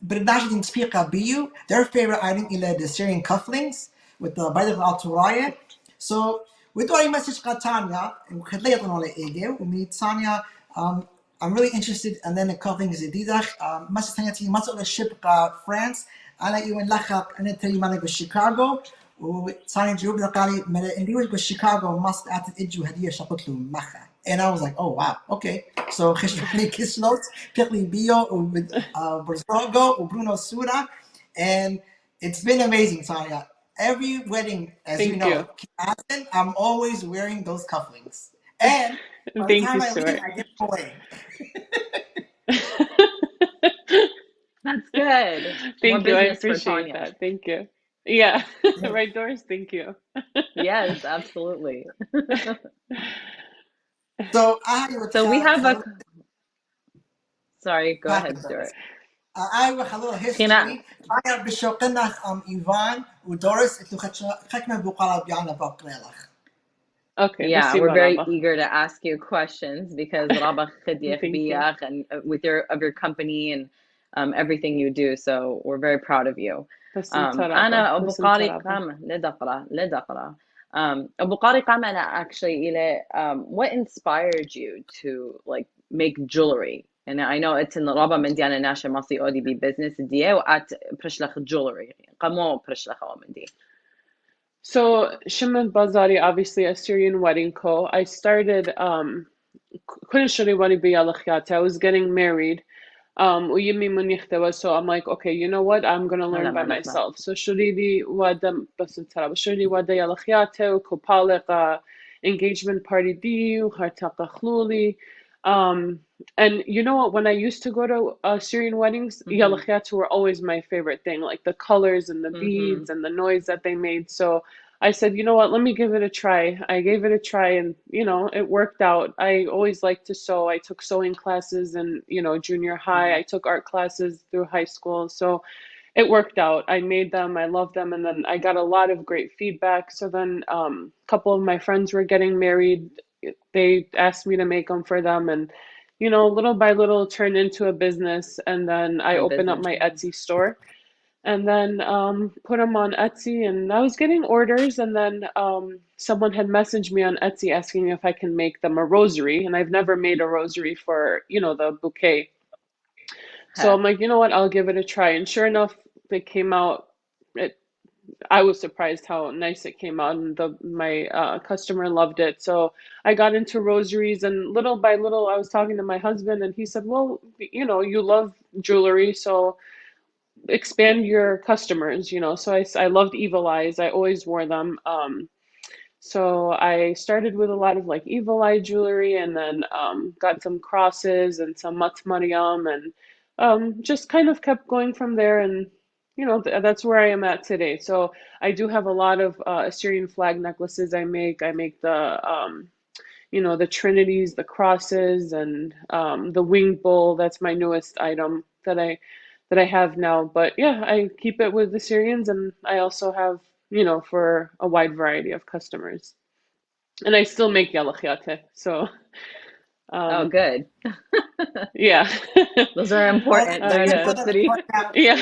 Bernard didn't speak of BU. Their favorite item is the Syrian cufflinks with the Baydaq al Turaya. So we do a message to Tanya and we later on the we meet Tanya. I'm really interested and then the cufflinks is Didach. Message Tanya to must the ship France. I like you in Lachak and then tell you man go Chicago. Tanya Job the Kali and you go Chicago must at the edge Hadia Shapotlu Macha. And I was like, oh wow, okay. So Khishmani Kiss Notes, Pirli Bio with Borzogo, Bruno Sura, and it's been amazing, Tanya. Every wedding, as Thank you know, I'm always wearing those cufflinks. And by the Thank time you, I leave, Stuart. I give them away. That's good. More Thank you. I business for appreciate Tanya. that. Thank you. Yeah. Right, Doris? Thank you. Yes, absolutely. So I have So we have a. a Sorry, go ahead, packet. Stuart. I have a little Khina. history. I have Bishopinach Evon Doris to Khachma Bukala Biana Bakrelach. Okay. Yeah, we're Bismillah, very Rabba. eager to ask you questions because Rabba Khidiyah Thank you. Biyach and with your company and everything you do. So we're very proud of you. Basimta Rabba. أنا أبو Basimta قاري Rabba. قامة لدقرة. أبو قاري قامة أنا actually what inspired you to like make jewelry? And I know it's in the Rabba Mendiana Nasha Masi ODB business idea وات برشلخ jewelry قامو برشلخ أومندي. So Shimon Bazari, obviously Assyrian Wedding Co. I started I was getting married. So I'm like, okay, you know what? I'm gonna learn by myself. So shuridi wada basintara. Shuridi wada yalachiate kopale engagement party di hartakachluli. And you know what? When I used to go to Syrian weddings, yalachiate were always my favorite thing, like the colors and the beads and the noise that they made. So I said, you know what, let me give it a try. I gave it a try and, you know, it worked out. I always liked to sew. I took sewing classes in, you know, junior high. I took art classes through high school. So it worked out. I made them. I loved them. And then I got a lot of great feedback. So then a couple of my friends were getting married. They asked me to make them for them. And, you know, little by little turned into a business. And then I opened up my Etsy store. And then put them on Etsy, and I was getting orders, and then someone had messaged me on Etsy asking if I can make them a rosary, and I've never made a rosary for, you know, the bouquet. So I'm like, you know what, I'll give it a try. And sure enough, it came out. I was surprised how nice it came out, and my customer loved it. So I got into rosaries, and little by little, I was talking to my husband, and he said, well, you know, you love jewelry, so expand your customers, you know. So I loved Evil Eyes. I always wore them. So I started with a lot of like Evil Eye jewelry, and then got some crosses and some Mat Mariam, and just kind of kept going from there. And you know, that's where I am at today. So I do have a lot of Assyrian flag necklaces I make. I make the you know, the trinities, the crosses, and the winged bowl. That's my newest item that I have now. But yeah, I keep it with the Syrians, and I also have, you know, for a wide variety of customers. And I still make yalachiate. So Oh, good. yeah. Those are important. They're a necessity. Yeah.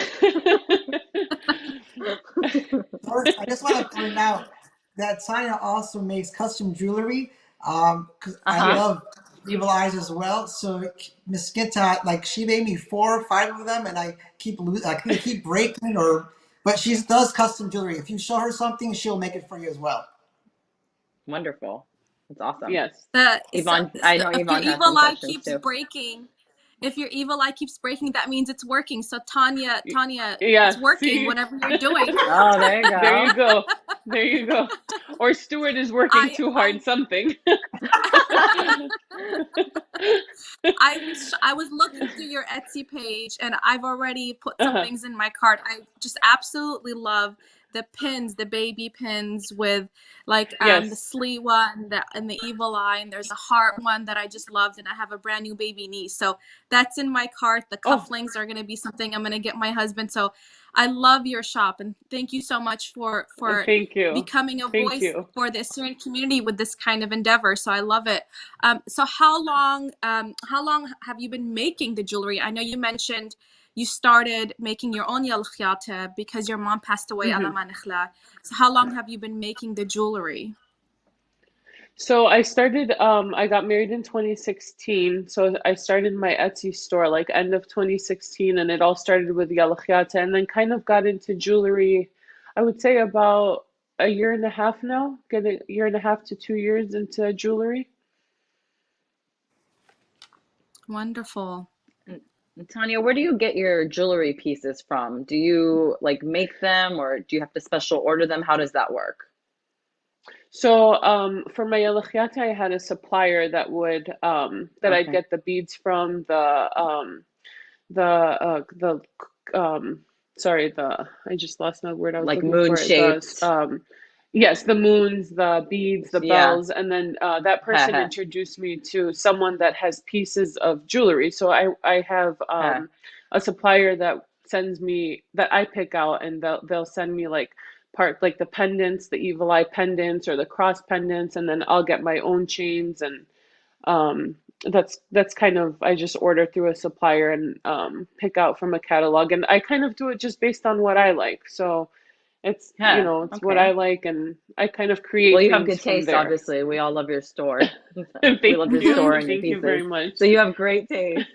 I just want to point out that Tanya also makes custom jewelry. Because I love Evil Eyes as well. So Miss Ginta, like she made me 4 or 5 of them, and I keep breaking but she does custom jewelry. If you show her something, she'll make it for you as well. Wonderful. That's awesome. Yes. Yvonne, I know if your Yvonne has evil some eye questions keeps too. breaking, if your evil eye keeps breaking, that means it's working. So Tanya, Yeah, it's working, see? whatever you're doing. Oh, there you go. There you go. There you go. Or Stuart is working too hard, something. I was looking through your Etsy page, and I've already put some things in my cart. I just absolutely love the pins, the baby pins with like the Yes. sleeve one and the evil eye, and there's a heart one that I just loved, and I have a brand new baby niece. So that's in my cart. The cufflinks are gonna be something I'm gonna get my husband. So I love your shop, and thank you so much for Thank you. becoming a Thank voice you. for the Assyrian community with this kind of endeavor. So I love it. So how long have you been making the jewelry? I know you mentioned you started making your own yalakhyata because your mom passed away. Allah ma nakhla. So how long have you been making the jewelry? So I started, I got married in 2016. So I started my Etsy store like end of 2016, and it all started with yalakhyata, and then kind of got into jewelry, I would say about a year and a half now, get a year and a half to 2 years into jewelry. Wonderful. Tanya, where do you get your jewelry pieces from? Do you like make them, or do you have to special order them? How does that work? So for my yalakhyata, I had a supplier that would that I'd Okay. get the beads from, sorry, I just lost my word I was Like looking moon for. shaped. Yes, the moons, the beads, the Yeah. bells, and then that person introduced me to someone that has pieces of jewelry. So I have a supplier that sends me, that I pick out, and they'll send me like like the pendants, the evil eye pendants or the cross pendants, and then I'll get my own chains, and that's kind of, I just order through a supplier and pick out from a catalog, and I kind of do it just based on what I like. So it's it's what I like, and I kind of create Well, you have things good from taste, there. obviously. We all love your store. Thank We love your you. store and your Thank you very pieces. much. So you have great taste.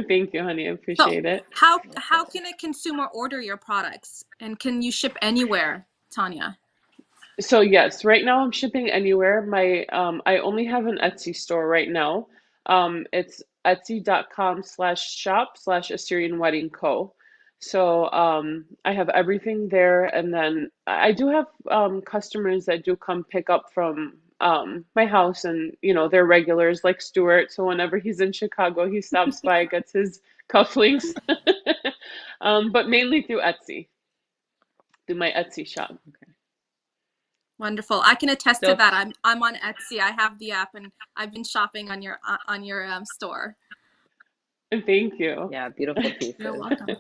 Thank you, honey. I So appreciate it. how can a consumer order your products, and can you ship anywhere, Tanya? So yes, right now I'm shipping anywhere. My I only have an Etsy store right now. It's etsy.com/shop/Assyrian Wedding Co. So I have everything there, and then I do have customers that do come pick up from my house, and they're regulars like Stuart. So whenever he's in Chicago, he stops by, gets his cufflinks. But mainly through Etsy, through my Etsy shop. Okay. Wonderful. I can attest So to that. I'm on Etsy. I have the app, and I've been shopping on your store. Thank you. yeah, beautiful pieces. You're welcome.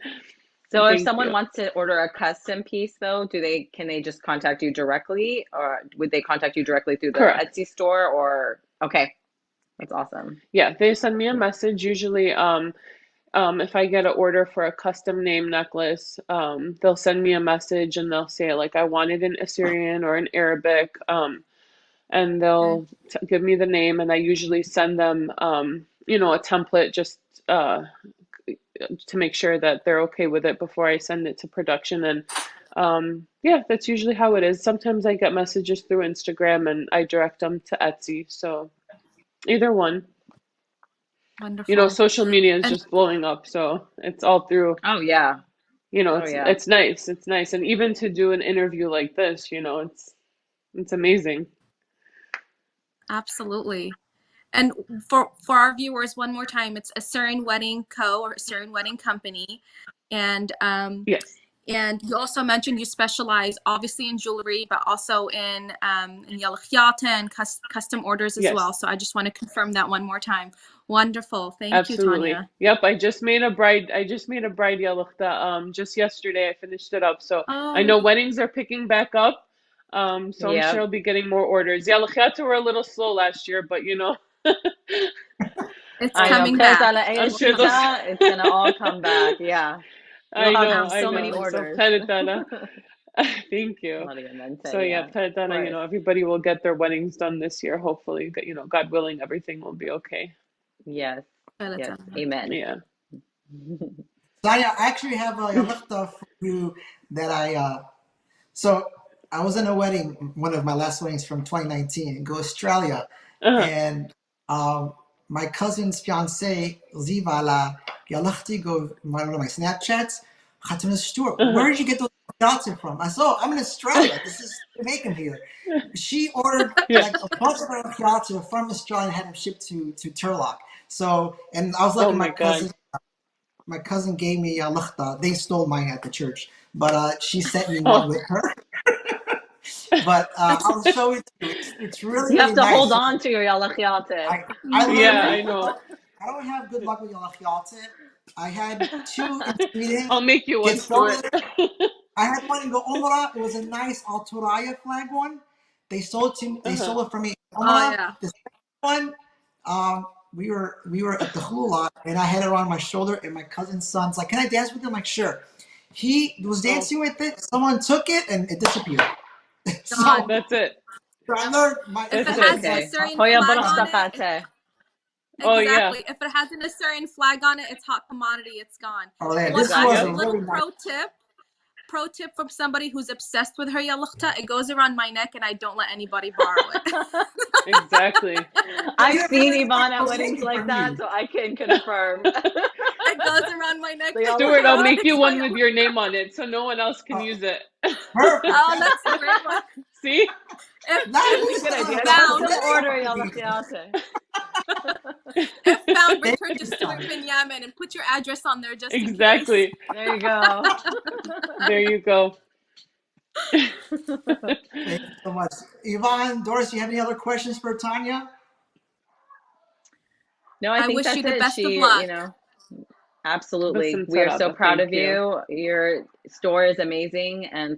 So if Thank someone you. wants to order a custom piece, though, can they just contact you directly, or would they contact you directly through the Correct. Etsy store? Or okay, that's awesome. Yeah, they send me a message usually. If I get an order for a custom name necklace, they'll send me a message and they'll say like I want it in Assyrian or in Arabic, and they'll give me the name, and I usually send them a template just to make sure that they're okay with it before I send it to production. And yeah, that's usually how it is. Sometimes I get messages through Instagram and I direct them to Etsy. So either one. Wonderful. Social media is And just blowing up, so it's all through. Oh yeah. It's nice. It's nice, and even to do an interview like this, it's amazing. absolutely. And for our viewers, one more time, it's Assyrian Wedding Co. or Assyrian Wedding Company. And Yes. and you also mentioned you specialize obviously in jewelry, but also in yalakhyata and custom orders as well. Yes. So I just want to confirm that one more time. Wonderful. Thank Absolutely. you, Tanya. Yep, I just made a bride yalakta just yesterday. I finished it up. So I know weddings are picking back up. So I'm sure I'll be getting more orders. Yalakhyata were a little slow last year, but it's coming back. I'm sure it's gonna all come back. Yeah. I You'll know. have so many orders. So thank you. So yeah, yeah, everybody will get their weddings done this year. Hopefully, God willing, everything will be okay. Yes. Yes. Amen. Yeah. Tanya, I actually have a yalakta for you that so I was in a wedding, one of my last weddings from 2019 in Australia, and my cousin's fiance, Ziva la yalakti go one of my Snapchats, Khatuna Stuart, where did you get those dots from? I said, oh, I'm in Australia. This is Jamaican here. She ordered like a bunch of yalakti from Australia and had them shipped to Turlock. So, and I was like, my cousin. my cousin gave me a luchta. They stole mine at the church, but she sent me one with her. But I'll show it to you. It's really, You have really to nice. hold on to your yalachiate. I learned Yeah, I know. I don't have good luck with yalachiate. I had 2 in Sweden. I'll make you one, Get stolen. Stuart. I had one in Youmara. It was a nice Alturaya flag one. They sold it to me. They sold it for me in Youmara. yeah. The second one, we were at the hula and I had it around my shoulder and my cousin's son's like, "Can I dance with him?" I'm like, "Sure." He was dancing with it. Someone took it and it disappeared. So That's it. I learned my. If That's it has it. an Okay. Assyrian Hoya flag on it, barastapate. Oh, yeah. exactly. If it has an Assyrian flag on it, it's hot commodity. It's gone. Oh, yeah, One this was a little really nice. pro tip from somebody who's obsessed with her yalukta. It goes around my neck, and I don't let anybody borrow it. Exactly. I've seen Evon at weddings like that, so I can confirm. It goes around my neck. Stuart, I'll make you one with your name on it so no one else can use it. Perfect. Oh, that's a great one. See? That's a good idea. Don't order yalachiate. If found, return to Stuart Benyamin and put your address on there just in case. Exactly. There you go. There you go. Thank you so much. Evon, Doris, you have any other questions for Tanya? No, I think wish that's you the it. best of She, luck. Absolutely. Listen, We are so Saraba, proud thank of you. Your store is amazing, and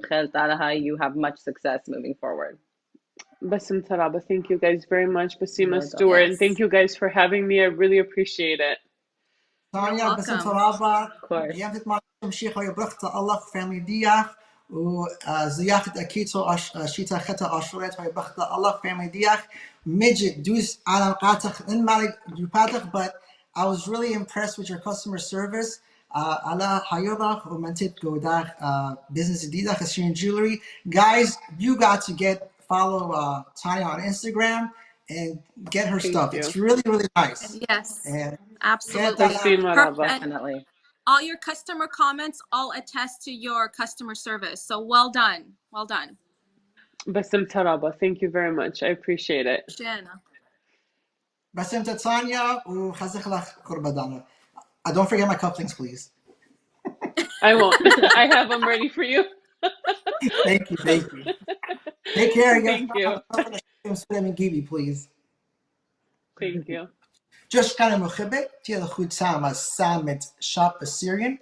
you have much success moving forward. Basim Taraba, thank you guys very much. Basima, Well done. Stuart, and Yes. thank you guys for having me. I really appreciate it. Tanya, باسم welcome. ترابا Of course. قيامتك معكم شيخ ويبرخت الله family دياخ وزياخت أكيتو شيتا خطا أشورت ويبرخت الله family دياخ مجد دوس على قاتخ إن مالك جوباتخ. But I was really impressed with your customer service. على حيوضخ ومنتت قوداخ business ديداخ Assyrian jewelry. Guys, you got to follow Tanya on Instagram and get her stuff. you. It's really, really nice. Yes, And absolutely. Basima Raba. Definitely. All your customer comments all attest to your customer service. So well done. Well done. Basim Taraba, thank you very much. I appreciate it. Shana. بسم تانيا وخزخ لك قربدانا. Don't forget my couplings, please. I won't. I have them ready for you. Thank you. Take care. Thank you. Please. Thank you. Just kind of مخبئ تيا الخود سامة سامت shop Assyrian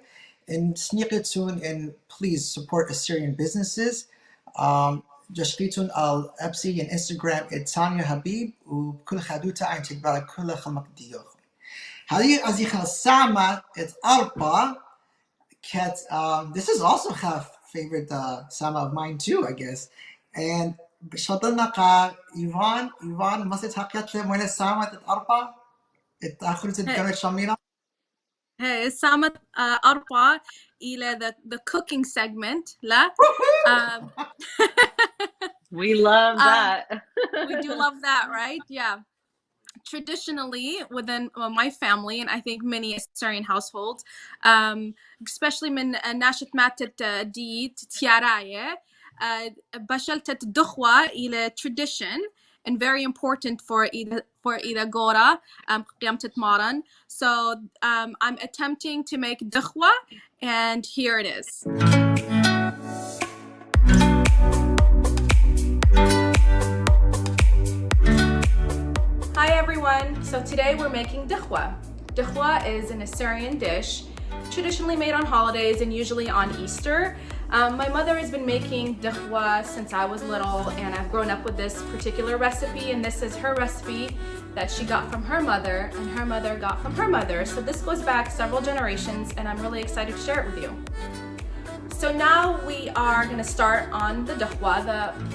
and sneak it soon and please support Assyrian businesses. Just ريتون على Etsy and Instagram Tanya Hadid وكل خدوتا عين تقبل كل خلمك ديوخ. هذه أزيخ سامة أربعة cat. This is also her favorite sama of mine too, I guess. And شطلنا Evon ما ستحققت له من السامة الأربعة اتأخرت الجامعة شميرة. Hey, Samat Arpa إلى the cooking segment. لا. We love that. We do love that, right? Yeah. Traditionally within my family, and I think many Assyrian households, especially من ناشط ماتت دي تياراية بشلتت دخوة إلى tradition and very important for إلى Gora قيام تتمارن. So I'm attempting to make Dekhwa, and here it is. Hi everyone, so today we're making Dekhwa. Dekhwa is an Assyrian dish traditionally made on holidays and usually on Easter. My mother has been making Dekhwa since I was little, and I've grown up with this particular recipe, and this is her recipe that she got from her mother and her mother got from her mother. So this goes back several generations, and I'm really excited to share it with you. So now we are going to start on the Dekhwa.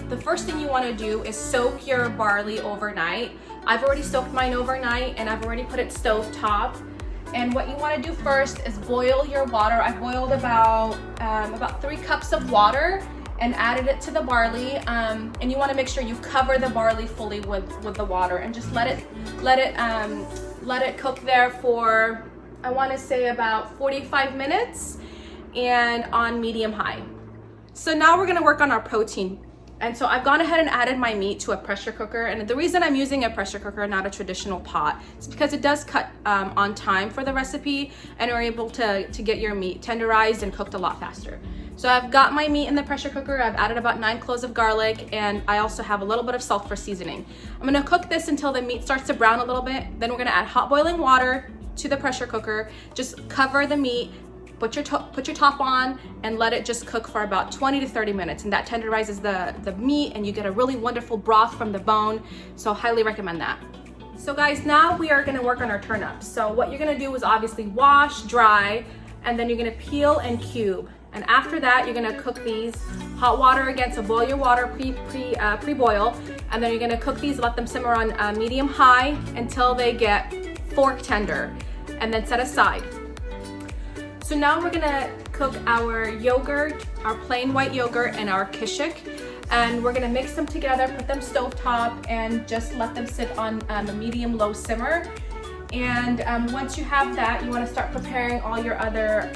The first thing you want to do is soak your barley overnight. I've already soaked mine overnight and I've already put it stove top. And what you want to do first is boil your water. I've boiled about 3 cups of water and added it to the barley. And you want to make sure you cover the barley fully with the water and just let it cook there for, I want to say, about 45 minutes and on medium high. So now we're going to work on our protein. And so I've gone ahead and added my meat to a pressure cooker. And the reason I'm using a pressure cooker, not a traditional pot, is because it does cut on time for the recipe, and you're able to get your meat tenderized and cooked a lot faster. So I've got my meat in the pressure cooker. I've added about 9 cloves of garlic, and I also have a little bit of salt for seasoning. I'm gonna cook this until the meat starts to brown a little bit. Then we're gonna add hot boiling water to the pressure cooker. Just cover the meat, put your top on, and let it just cook for about 20 to 30 minutes. And that tenderizes the meat, and you get a really wonderful broth from the bone. So highly recommend that. So guys, now we are gonna work on our turnips. So what you're gonna do is obviously wash, dry, and then you're gonna peel and cube. And after that, you're gonna cook these hot water again. So boil your water pre-boil, and then you're gonna cook these, let them simmer on medium high until they get fork tender, and then set aside. So now we're gonna cook our yogurt, our plain white yogurt, and our kishik, and we're gonna mix them together, put them stovetop, and just let them sit on a medium-low simmer. And once you have that, you want to start preparing all your other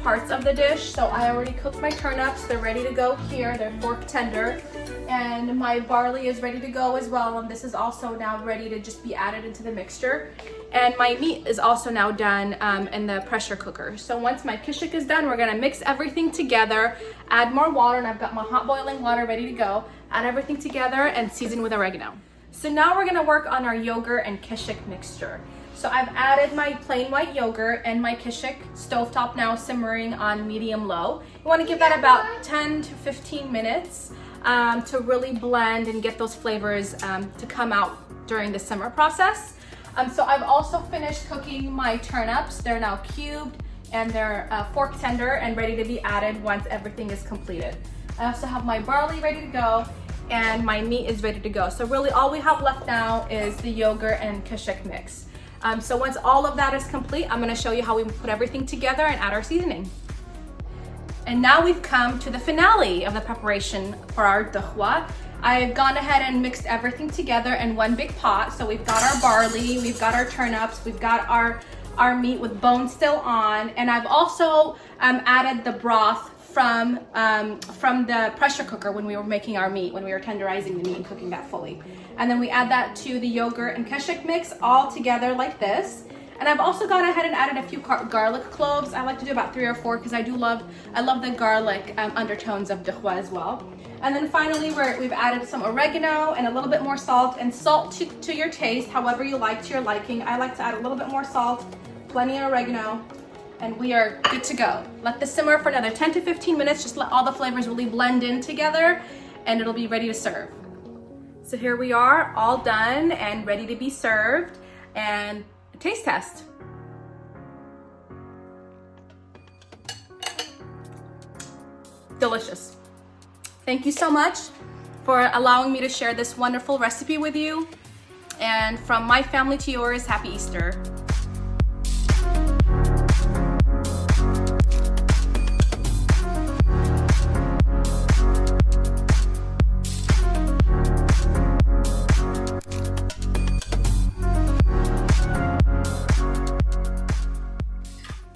parts of the dish. So I already cooked my turnips; they're ready to go here. They're fork tender, and my barley is ready to go as well. And this is also now ready to just be added into the mixture. And my meat is also now done in the pressure cooker. So once my kishik is done, we're gonna mix everything together, add more water, and I've got my hot boiling water ready to go. Add everything together and season with oregano. So now we're gonna work on our yogurt and kishik mixture. So I've added my plain white yogurt and my kishik, stovetop now simmering on medium-low. You wanna give that about 10 to 15 minutes to really blend and get those flavors to come out during the simmer process. So I've also finished cooking my turnips. They're now cubed and they're fork tender and ready to be added once everything is completed. I also have my barley ready to go, and my meat is ready to go. So really all we have left now is the yogurt and kishik mix. So once all of that is complete, I'm gonna show you how we put everything together and add our seasoning. And now we've come to the finale of the preparation for our dekhwa. I've gone ahead and mixed everything together in one big pot. So we've got our barley, we've got our turnips, we've got our meat with bone still on, and I've also added the broth from the pressure cooker when we were making our meat, when we were tenderizing the meat and cooking that fully. And then we add that to the yogurt and kishik mix all together like this. And I've also gone ahead and added a few garlic cloves. I like to do about 3 or 4 because I love the garlic undertones of dekhwa as well. And then finally we've added some oregano and a little bit more salt, and salt to your taste, however you like, to your liking. I like to add a little bit more salt, plenty of oregano, and we are good to go. Let this simmer for another 10 to 15 minutes. Just let all the flavors really blend in together, and it'll be ready to serve. So here we are, all done and ready to be served. And a taste test. Delicious. Thank you so much for allowing me to share this wonderful recipe with you. And from my family to yours, happy Easter.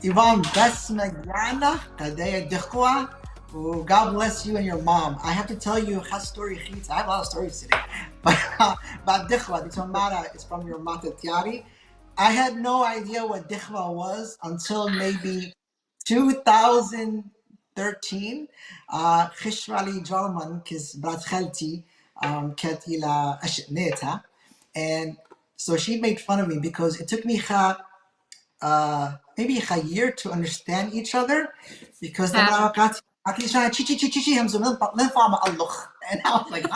Evon, best magana, kadaya dekhwa. God bless you and your mom. I have to tell you a story. I have a lot of stories today. But Dekhwa, the Youmara is from your mata tiari. I had no idea what Dekhwa was until maybe 2013. Khishwali Jarman, kis brat khalti, kat ila ashneta. And so she made fun of me because it took me maybe a year to understand each other, because the and I was like,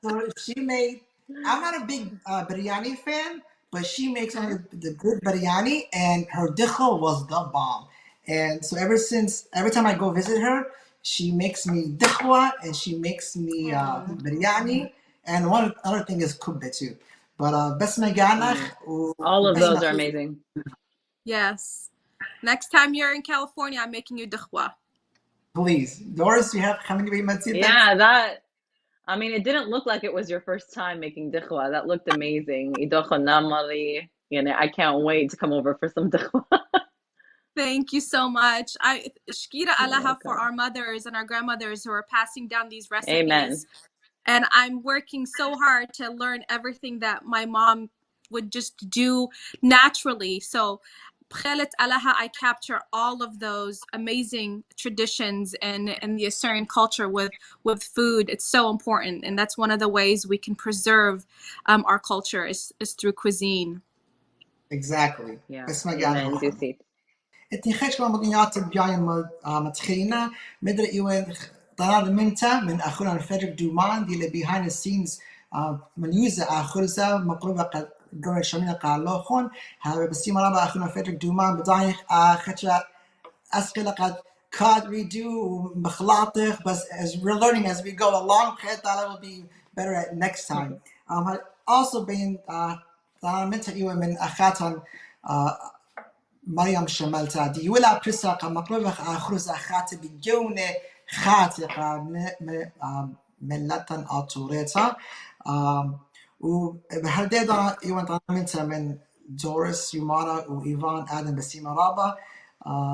So she made, I'm not a big biryani fan, but she makes only the good biryani, and her dekhwa was the bomb. And so every time I go visit her, she makes me dekhwa and she makes me biryani, and one other thing is kubbe too. But best maganach. All of those are amazing. Yes. Next time you're in California, I'm making you dekhwa. Please. Doris, you have how many matzita? Yeah, I mean, it didn't look like it was your first time making dekhwa. That looked amazing. I can't wait to come over for some dekhwa. Thank you so much. Shkira alaha for our mothers and our grandmothers who are passing down these recipes. Amen. And I'm working so hard to learn everything that my mom would just do naturally. So Bkhalet alaha, I capture all of those amazing traditions and the Assyrian culture with food. It's so important. And that's one of the ways we can preserve our culture is through cuisine. Exactly. Yeah. بس ما Amen. Dusit. اتنخش ما مقنعات بيان متخينا مدري إيوان طلال منتا من أخونا الفجر دومان دي اللي behind the scenes من يوزع آخرزة مقربة قد قرر شمينا قالوخون هذا بس يوم رابع أخونا الفجر دومان بدايخ خشة أسئلة قد card redo مخلاطخ بس as we're learning as we go along that will be better at next time. Also been طلال منتا إيوان من أخاتن مريم شمالتا دي ولا برساقة مقربة آخرزة خاتة بجونة خاتقة ملتن أطوريتا وبهالديدا يوان طالمنتا من دوريس يومارا وإيفان آدم بسيمة رابا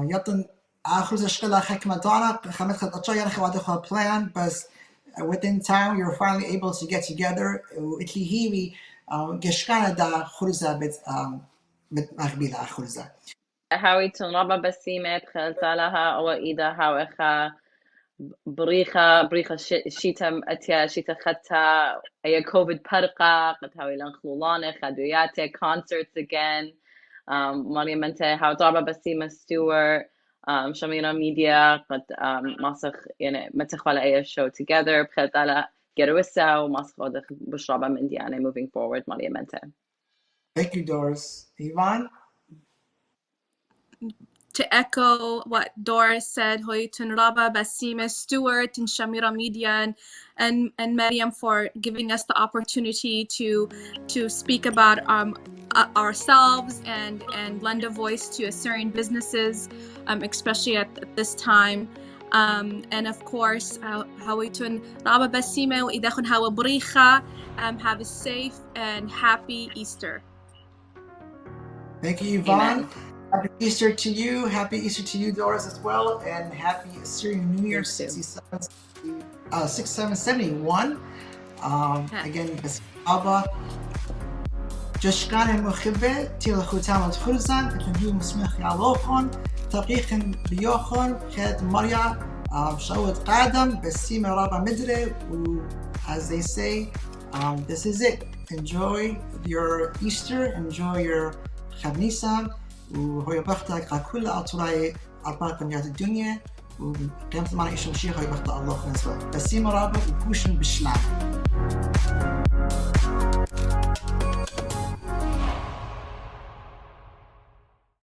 يطن آخرزة شغلة حكمة دانا خمت خد أتشا يعني خوادخوا plan بس within time you're finally able to get together وإتلي هيوي قشكانة دا خرزة مغبيلة آخرزة هاوي تنربى بسيمة بخلت لها أو إذا هاوخا بريخة شيتا أتيا شيتا خدتا أي كوفيد برقة قد هاوي لنخلولانة خدوياتي concerts again مريم أنت هاو ضربة بسيمة Stuart شميرة ميديا قد ماسخ يعني متخوال أي show together بخلت لها جروسا وماسخ ودخ بشربة من ديانة moving forward مريم أنت. Thank you, Doris. Evon? To echo what Doris said, Hoytun Raba, Basima, Stuart, and Shamiram Media, and Maryam for giving us the opportunity to speak about ourselves and lend a voice to Assyrian businesses, especially at this time. And of course, Hoytun Raba Basima, Idachun Hawa Bricha, have a safe and happy Easter. Thank you, Evon. Amen. Happy Easter to you. Happy Easter to you, Doris, as well. And happy Assyrian New Year 6771. Again, Abba. جشكان مخبة تيل ختام الخرزان تنبيه مسمخ علوخون تقيخ بيوخون خد مريا شوت قادم بسيمة رابع مدري as they say this is it. Enjoy your Easter, enjoy your خميسة وهو بختك كل أطراي أربعة قنيات الدنيا وقيمت معنا إيش مشي هو بخت الله خنسوا بسيمة رابع وكوشن بالشلام.